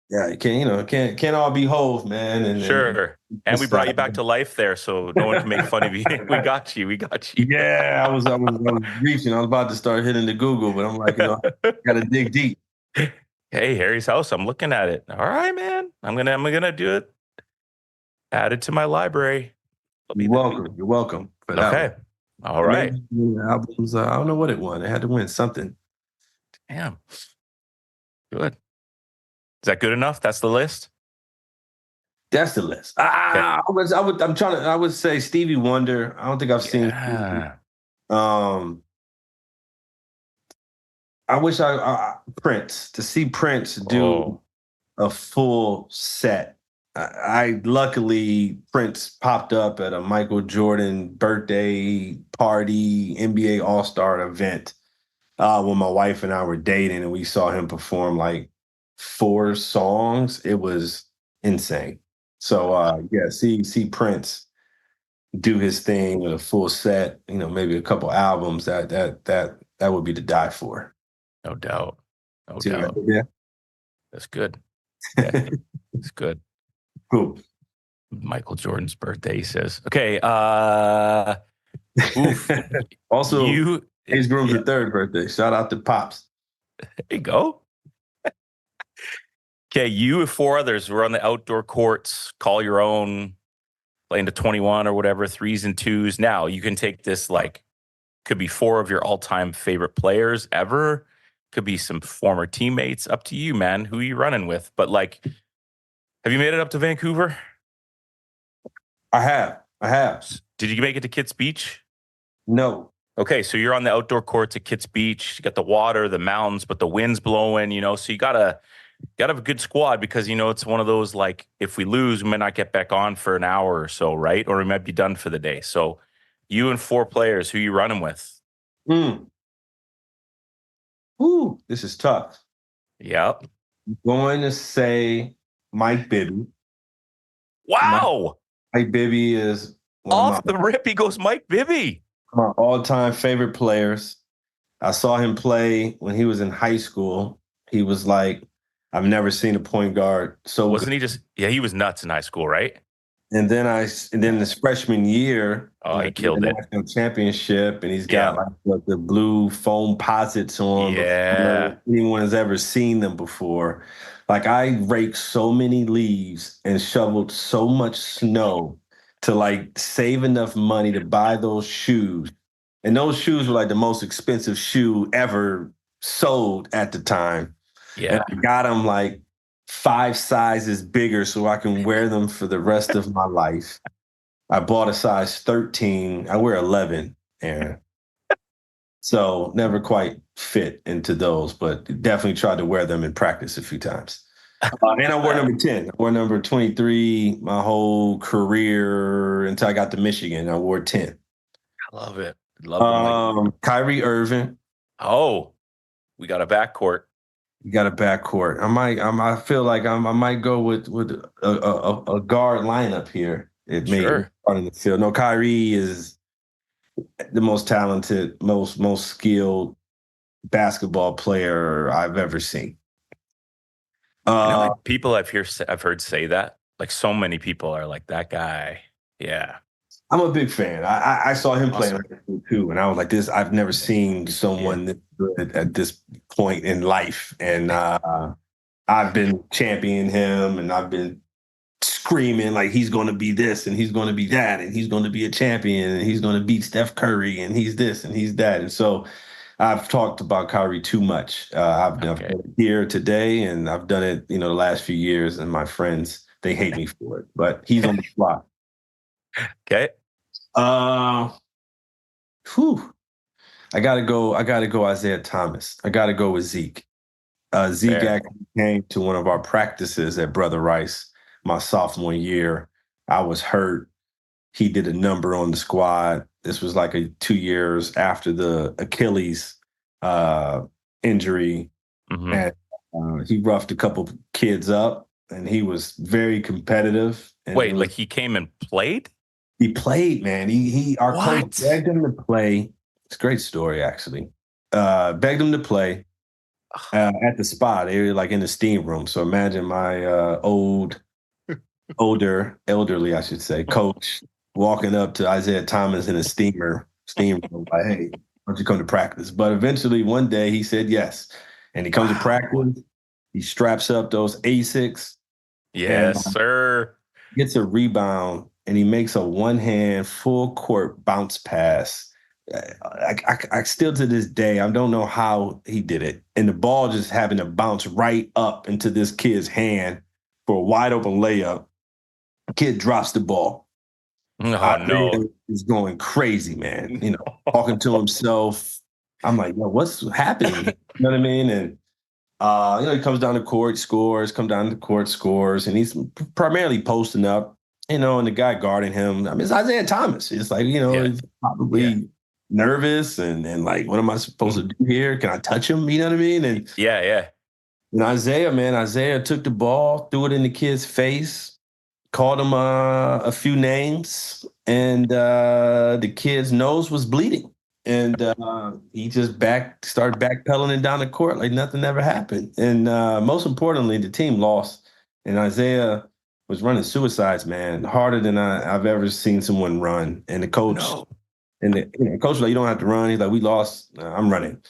Yeah, you can't all be Hove, man. And Sure. And we brought you back to life there, so no one can make fun of you. We got you. Yeah, I was reaching. I was about to start hitting the Google, but I'm like, gotta dig deep. Hey, Harry's House. I'm looking at it. All right, man. I'm gonna do it. Add it to my library. You're welcome. You're welcome for that. Okay. All right. Albums. I don't know what it won. It had to win something. Damn. Good. Is that good enough? That's the list? That's the list. I would say Stevie Wonder. I don't think I've seen. I wish Prince, to see Prince do a full set. I luckily Prince popped up at a Michael Jordan birthday party, NBA All-Star event when my wife and I were dating, and we saw him perform like 4 songs. It was insane. So see Prince do his thing with a full set, maybe a couple albums, that would be to die for. No doubt. No See doubt. Yeah. That's good. Yeah, it's good. Cool. Michael Jordan's birthday, he says. Okay. Oof. Also, his Grooms' third birthday. Shout out to Pops. There you go. Okay, you and 4 others were on the outdoor courts, call your own, playing to 21 or whatever, 3s and 2s. Now you can take this, like, could be 4 of your all-time favorite players ever. Could be some former teammates. Up to you, man. Who are you running with? But, like, have you made it up to Vancouver? I have. Did you make it to Kits Beach? No. Okay, so you're on the outdoor courts at Kits Beach. You got the water, the mountains, but the wind's blowing, so you gotta have a good squad because, it's one of those, like, if we lose, we might not get back on for an hour or so, right? Or we might be done for the day. So you and 4 players, who you running with? Ooh, this is tough. Yep. I'm going to say Mike Bibby. Wow. Mike Bibby is off the rip. He goes Mike Bibby. My all-time favorite players. I saw him play when he was in high school. He was like, I've never seen a point guard so Wasn't he just, he was nuts in high school, right? And then this freshman year, Oh, he the killed it. national championship, and he's got Yeah. like the blue foam posits on Yeah. before anyone has ever seen them before. Like I raked so many leaves and shoveled so much snow to like save enough money to buy those shoes. And those shoes were like the most expensive shoe ever sold at the time. And Yeah. I got them like 5 sizes bigger so I can wear them for the rest of my life. I bought a size 13. I wear 11, Aaron. So never quite fit into those, but definitely tried to wear them in practice a few times. And I wore number 10. I wore number 23 my whole career until I got to Michigan. I wore 10. I love it. Love them like. Kyrie Irving. Oh, we got a backcourt. You got a backcourt. I feel like I might go with a guard lineup here. It may Sure. start in the field. No, Kyrie is the most talented, most skilled basketball player I've ever seen. You know how many people I've heard say that? Like so many people are like that guy. Yeah. I'm a big fan. I saw him play Awesome. too, and I was like, this. I've never seen someone this good at this point in life, and I've been championing him, and I've been screaming like he's going to be this and he's going to be that and he's going to be a champion and he's going to beat Steph Curry and he's this and he's that. And so I've talked about Kyrie too much. I've done it here today and I've done it, the last few years, and my friends, they hate me for it, but he's on the spot. Okay. Whew. I gotta go Isaiah Thomas. I gotta go with Zeke. Zeke Fair. actually came to one of our practices at Brother Rice my sophomore year. I was hurt. He did a number on the squad. This was like 2 years after the Achilles injury. Mm-hmm. And he roughed a couple kids up, and he was very competitive. And wait, like he came and played? He played, man. Our coach begged him to play. It's a great story, actually. Begged him to play at the spot. They were like in the steam room. So imagine my elderly, I should say, coach walking up to Isaiah Thomas in a steam room, like, hey, why don't you come to practice? But eventually one day he said yes. And he comes to practice. He straps up those Asics. Yes, sir. Gets a rebound, and he makes a one-hand full court bounce pass. I still to this day, I don't know how he did it. And the ball just having to bounce right up into this kid's hand for a wide open layup. Kid drops the ball. Oh, no. He's going crazy, man. Talking to himself. I'm like, yo, what's happening? You know what I mean? And he comes down the court, scores, and he's primarily posting up, and the guy guarding him, I mean, it's Isaiah Thomas. It's like, he's probably nervous and like, what am I supposed to do here? Can I touch him? You know what I mean? And And Isaiah took the ball, threw it in the kid's face, called him a few names, and the kid's nose was bleeding. And he just started backpedaling and down the court like nothing ever happened. And most importantly, the team lost. And Isaiah was running suicides, man, harder than I've ever seen someone run. And the coach, coach was like, you don't have to run. He's like, we lost. I'm running.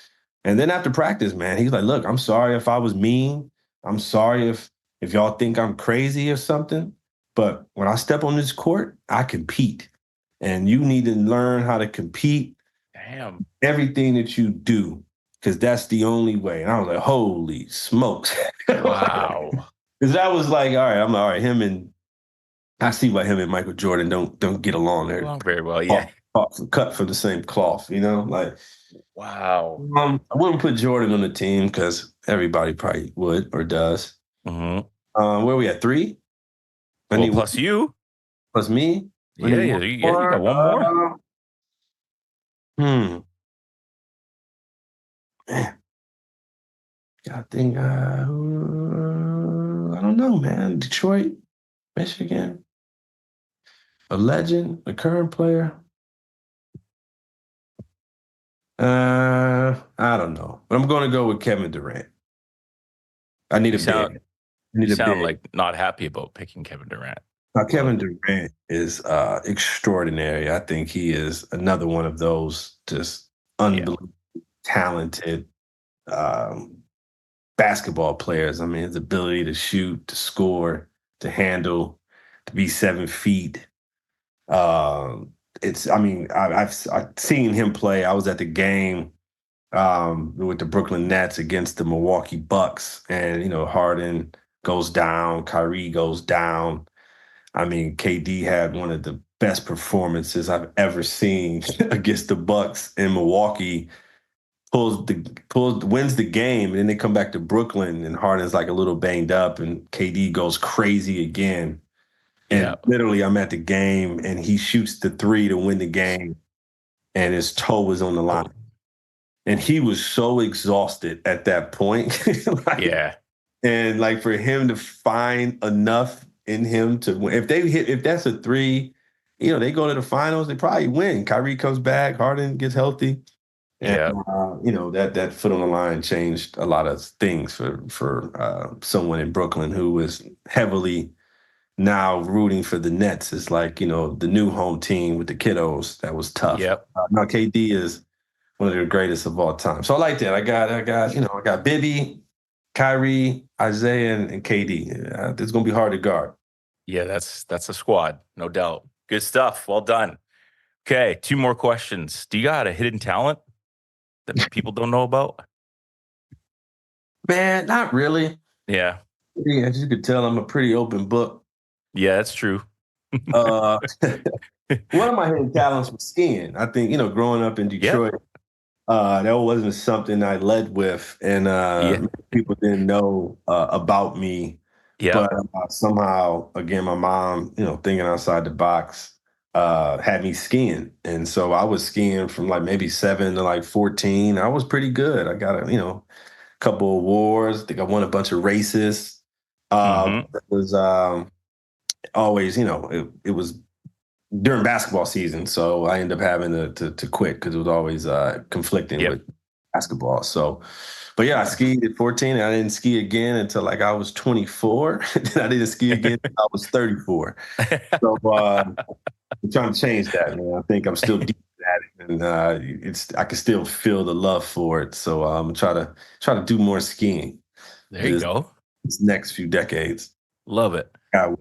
And then after practice, man, he's like, look, I'm sorry if I was mean. I'm sorry if y'all think I'm crazy or something. But when I step on this court, I compete. And you need to learn how to compete. Damn. Everything that you do, because that's the only way. And I was like, holy smokes. Wow. Because I was like, all right, I see why him and Michael Jordan don't get along there. Very well, yeah. Cut from the same cloth, like. Wow. I wouldn't put Jordan on the team because everybody probably would or does. Mm-hmm. Where are we at, 3? Well, plus you. Plus me? Yeah, you got one more. Man. I think, I don't know, man. Detroit, Michigan, a legend, a current player. I don't know, but I'm going to go with Kevin Durant. I need a big. You sound like not happy about picking Kevin Durant. Now, So Kevin Durant is extraordinary. I think he is another one of those just yeah, unbelievable talented um, basketball players. I mean, his ability to shoot, to score, to handle, to be 7 feet. Um, I mean, I've seen him play. I was at the game with the Brooklyn Nets against the Milwaukee Bucks, and Harden goes down, Kyrie goes down. I mean, KD had one of the best performances I've ever seen against the Bucks in Milwaukee. Wins the game, and then they come back to Brooklyn, and Harden's like a little banged up, and KD goes crazy again. yeah, And literally, I'm at the game, and he shoots the three to win the game, and his toe was on the line. oh, And he was so exhausted at that point. yeah, Like for him to find enough in him to win. If that's a three, they go to the finals, they probably win. Kyrie comes back, Harden gets healthy. And yeah, that foot on the line changed a lot of things for someone in Brooklyn who was heavily now rooting for the Nets. It's like the new home team with the kiddos. That was tough. yep. Now KD is one of the greatest of all time. So I like that. I got Bibby, Kyrie, Isaiah, and KD. It's gonna be hard to guard. Yeah, that's a squad, no doubt. Good stuff. Well done. Okay, two more questions. Do you got a hidden talent that people don't know about? Man, not really. Yeah, Yeah, as you could tell, I'm a pretty open book. yeah, that's true. Uh, one of my hidden talents was skiing. I think, growing up in Yep, Detroit, that wasn't something I led with, and yeah, people didn't know about me. yep. But somehow, again, my mom, thinking outside the box, had me skiing, and so I was skiing from like maybe 7 to like 14. I was pretty good. I got a couple awards. I think I won a bunch of races. Mm-hmm. It was always, it was during basketball season, so I ended up having to quit because it was always conflicting Yep. with basketball. So, but yeah, I skied at 14, and I didn't ski again until like I was 24. Then I didn't ski again until I was 34. So I'm trying to change that, man. I think I'm still deep at it, and I can still feel the love for it. So I'm try to do more skiing There you this, go. this next few decades. Love it. Yeah,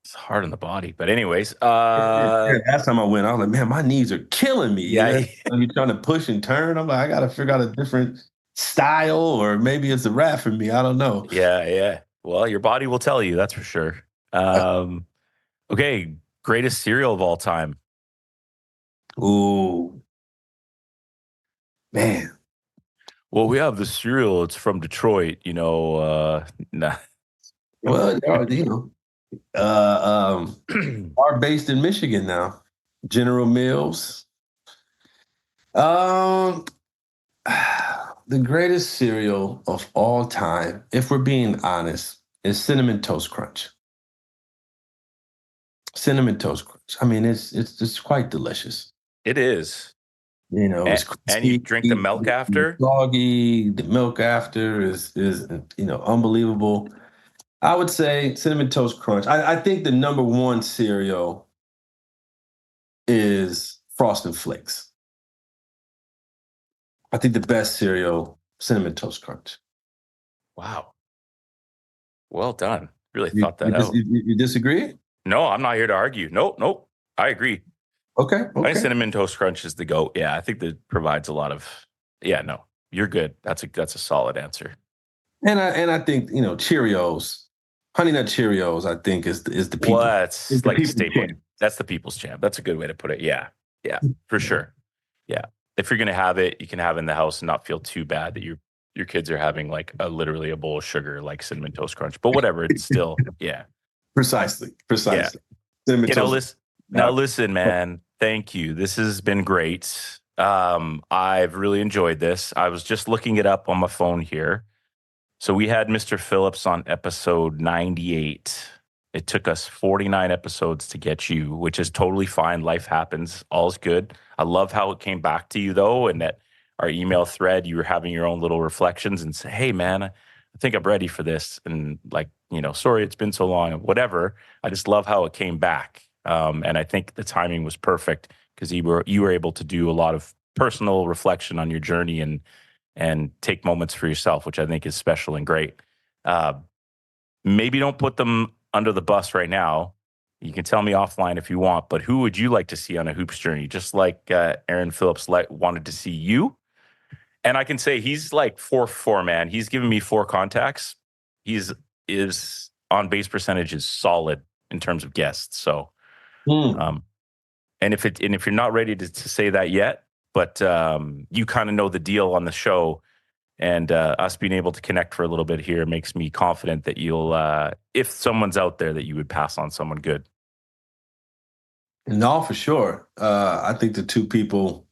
It's hard on the body, but anyways, last time I went, I was like, man, my knees are killing me. yeah, You're trying to push and turn. I'm like, I got to figure out a different style, or maybe it's a wrap for me. I don't know. yeah, yeah. Well, your body will tell you, that's for sure. Okay, greatest cereal of all time. Ooh, man. Well, we have the cereal. It's from Detroit. Nah. Well, are based in Michigan now. General Mills. Um, the greatest cereal of all time, if we're being honest, is Cinnamon Toast Crunch. Cinnamon Toast Crunch. I mean, it's quite delicious. It is. It's And you crispy, drink the milk after? soggy. The milk after is unbelievable. I would say Cinnamon Toast Crunch. I think the number one cereal is Frosted Flakes. I think the best cereal, Cinnamon Toast Crunch. Wow. Well done. Really You thought that out. you disagree? No, I'm not here to argue. Nope, nope. I agree. Okay, I think okay. Cinnamon Toast Crunch is the GOAT. Yeah, I think that provides a lot of. Yeah, no, you're good. That's a solid answer. And I think Cheerios, Honey Nut Cheerios. I think is the Well, people is that's the like a people staple. champ. That's the people's champ. That's a good way to put it. Yeah, yeah, for sure. Yeah, if you're gonna have it, you can have it in the house and not feel too bad that your kids are having like literally a bowl of sugar like Cinnamon Toast Crunch. But whatever, it's still yeah, Precisely, yeah. precisely. Cinnamon You know, Toast. listen. Now, listen, man. Thank you. This has been great. I've really enjoyed this. I was just looking it up on my phone here. So we had Mr. Phillips on episode 98. It took us 49 episodes to get you, which is totally fine. Life happens. All's good. I love how it came back to you, though, and that our email thread, you were having your own little reflections and say, hey, man, I think I'm ready for this. And like, sorry, it's been so long, whatever. I just love how it came back. And I think the timing was perfect because you were able to do a lot of personal reflection on your journey and take moments for yourself, which I think is special and great. Uh, Maybe don't put them under the bus right now. You can tell me offline if you want, but who would you like to see on a hoops journey? Just like Aaron Phillips wanted to see you. And I can say he's like 4-4, man. He's given me 4 contacts. His on base percentage is solid in terms of guests. So, um, and if you're not ready to say that yet, but you kind of know the deal on the show, and us being able to connect for a little bit here makes me confident that you'll, if someone's out there, that you would pass on someone good. No, for sure. I think the two people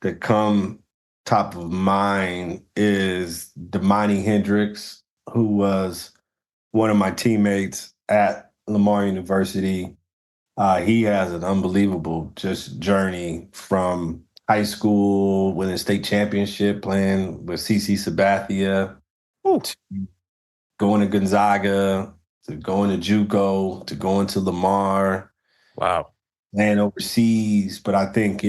that come top of mind is Damani Hendricks, who was one of my teammates at Lamar University. He has an unbelievable just journey from high school, winning state championship, playing with CC Sabathia, Ooh. to going to Gonzaga, to going to JUCO, to going to Lamar, Wow. playing overseas. But I think,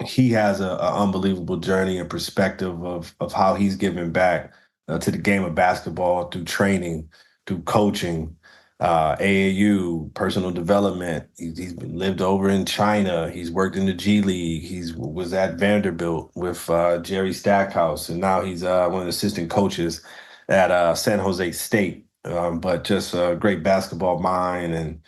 he has a unbelievable journey and perspective of how he's giving back to the game of basketball through training, through coaching, AAU, personal development. He's lived over in China. He's worked in the G League. He was at Vanderbilt with Jerry Stackhouse, and now he's one of the assistant coaches at San Jose State. But just a great basketball mind and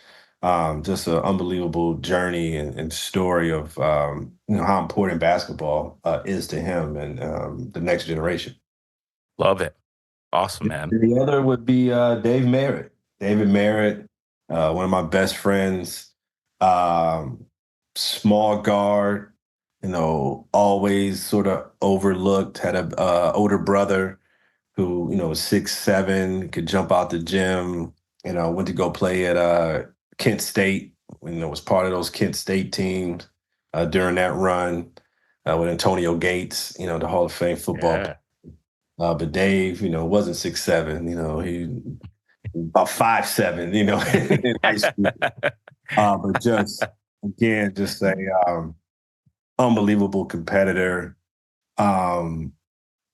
just an unbelievable journey and story of how important basketball is to him and the next generation. Love it. Awesome, man. The other would be Dave Merritt. David Merritt, one of my best friends, small guard, always sort of overlooked, had a older brother who, was 6'7", could jump out the gym, went to go play at Kent State, was part of those Kent State teams during that run with Antonio Gates, the Hall of Fame football. Yeah. But Dave, wasn't 6'7", he about 5'7", in high school. But just a unbelievable competitor. The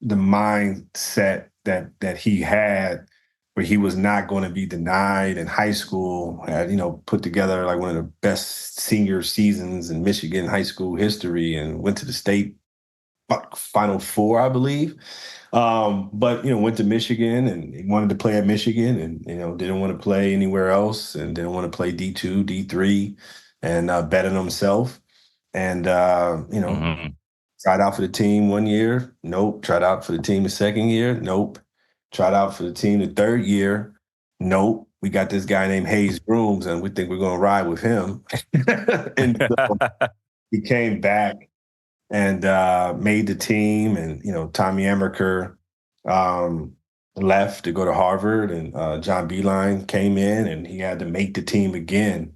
mindset that he had, where he was not going to be denied in high school, had put together like one of the best senior seasons in Michigan high school history, and went to the state Final Four, I believe. But went to Michigan, and he wanted to play at Michigan, and didn't want to play anywhere else, and didn't want to play D2, D3, and bet on himself. And Mm-hmm. tried out for the team 1 year, nope. Tried out for the team the second year, nope. Tried out for the team the third year, nope. We got this guy named Hayes Grooms, and we think we're going to ride with him. And so he came back and made the team. And, Tommy Amaker left to go to Harvard, and John Beeline came in, and he had to make the team again.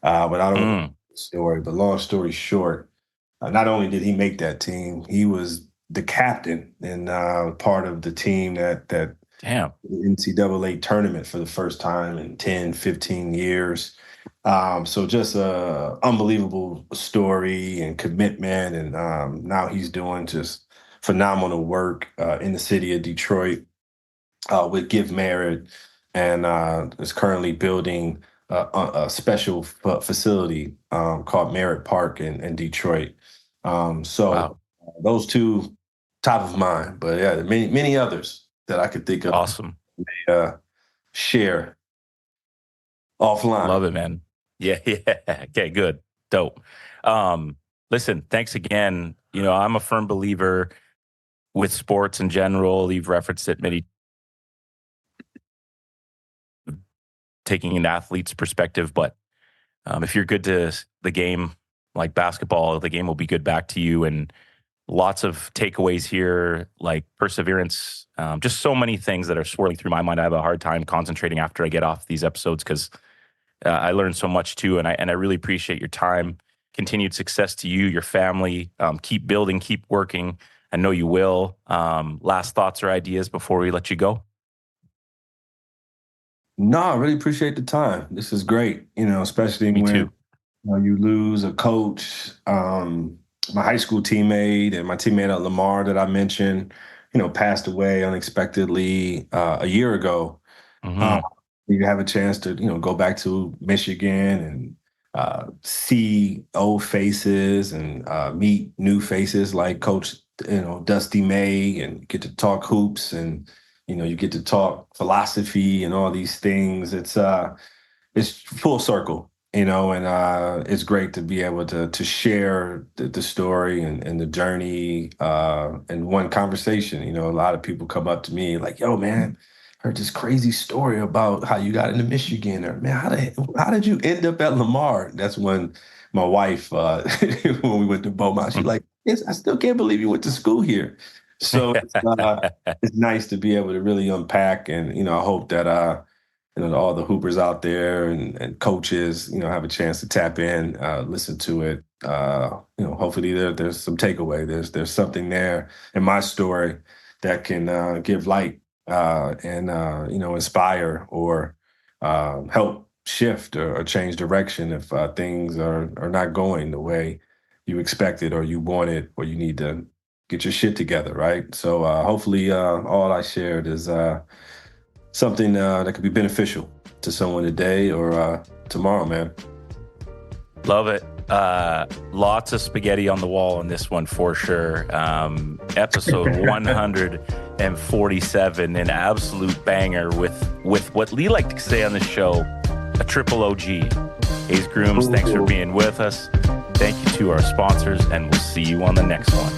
But I don't know the story, but long story short, not only did he make that team, he was the captain and part of the team that Damn. the NCAA tournament for the first time in 10, 15 years. So just a unbelievable story and commitment. And now he's doing just phenomenal work in the city of Detroit with Give Merit, and is currently building a special facility called Merritt Park in Detroit. So Wow. those two top of mind, but yeah, many others that I could think of. Awesome. Share offline. Love it, man. Yeah. Okay, good. Dope. Listen, thanks again. I'm a firm believer with sports in general. You've referenced it many, taking an athlete's perspective, but if you're good to the game, like basketball, the game will be good back to you. And lots of takeaways here, like perseverance, just so many things that are swirling through my mind. I have a hard time concentrating after I get off these episodes because I learned so much too. And I really appreciate your time. Continued success to you, your family. Keep building, keep working. I know you will. Last thoughts or ideas before we let you go? No, I really appreciate the time. This is great, especially Me when too. you lose a coach, my high school teammate and my teammate at Lamar that I mentioned, passed away unexpectedly a year ago. Um, Hmm. you have a chance to, go back to Michigan and see old faces and meet new faces like Coach, Dusty May, and get to talk hoops and, you get to talk philosophy and all these things. It's full circle, and it's great to be able to share the story and the journey in one conversation. A lot of people come up to me like, "Yo, man, heard this crazy story about how you got into Michigan, or man, how did you end up at Lamar?" That's when my wife, when we went to Beaumont, she's like, "Yes, I still can't believe you went to school here." So it's nice to be able to really unpack, and I hope that all the hoopers out there and coaches, have a chance to tap in, listen to it. Hopefully there's some takeaway. There's something there in my story that can give light and inspire or help shift or change direction if things are not going the way you expected or you wanted, or you need to get your shit together, right? So hopefully all I shared is something that could be beneficial to someone today or tomorrow, man. Love it. Lots of spaghetti on the wall on this one for sure. Episode 147, an absolute banger with what Lee liked to say on the show, a triple OG. Ace Grooms, thanks for being with us. Thank you to our sponsors, and we'll see you on the next one.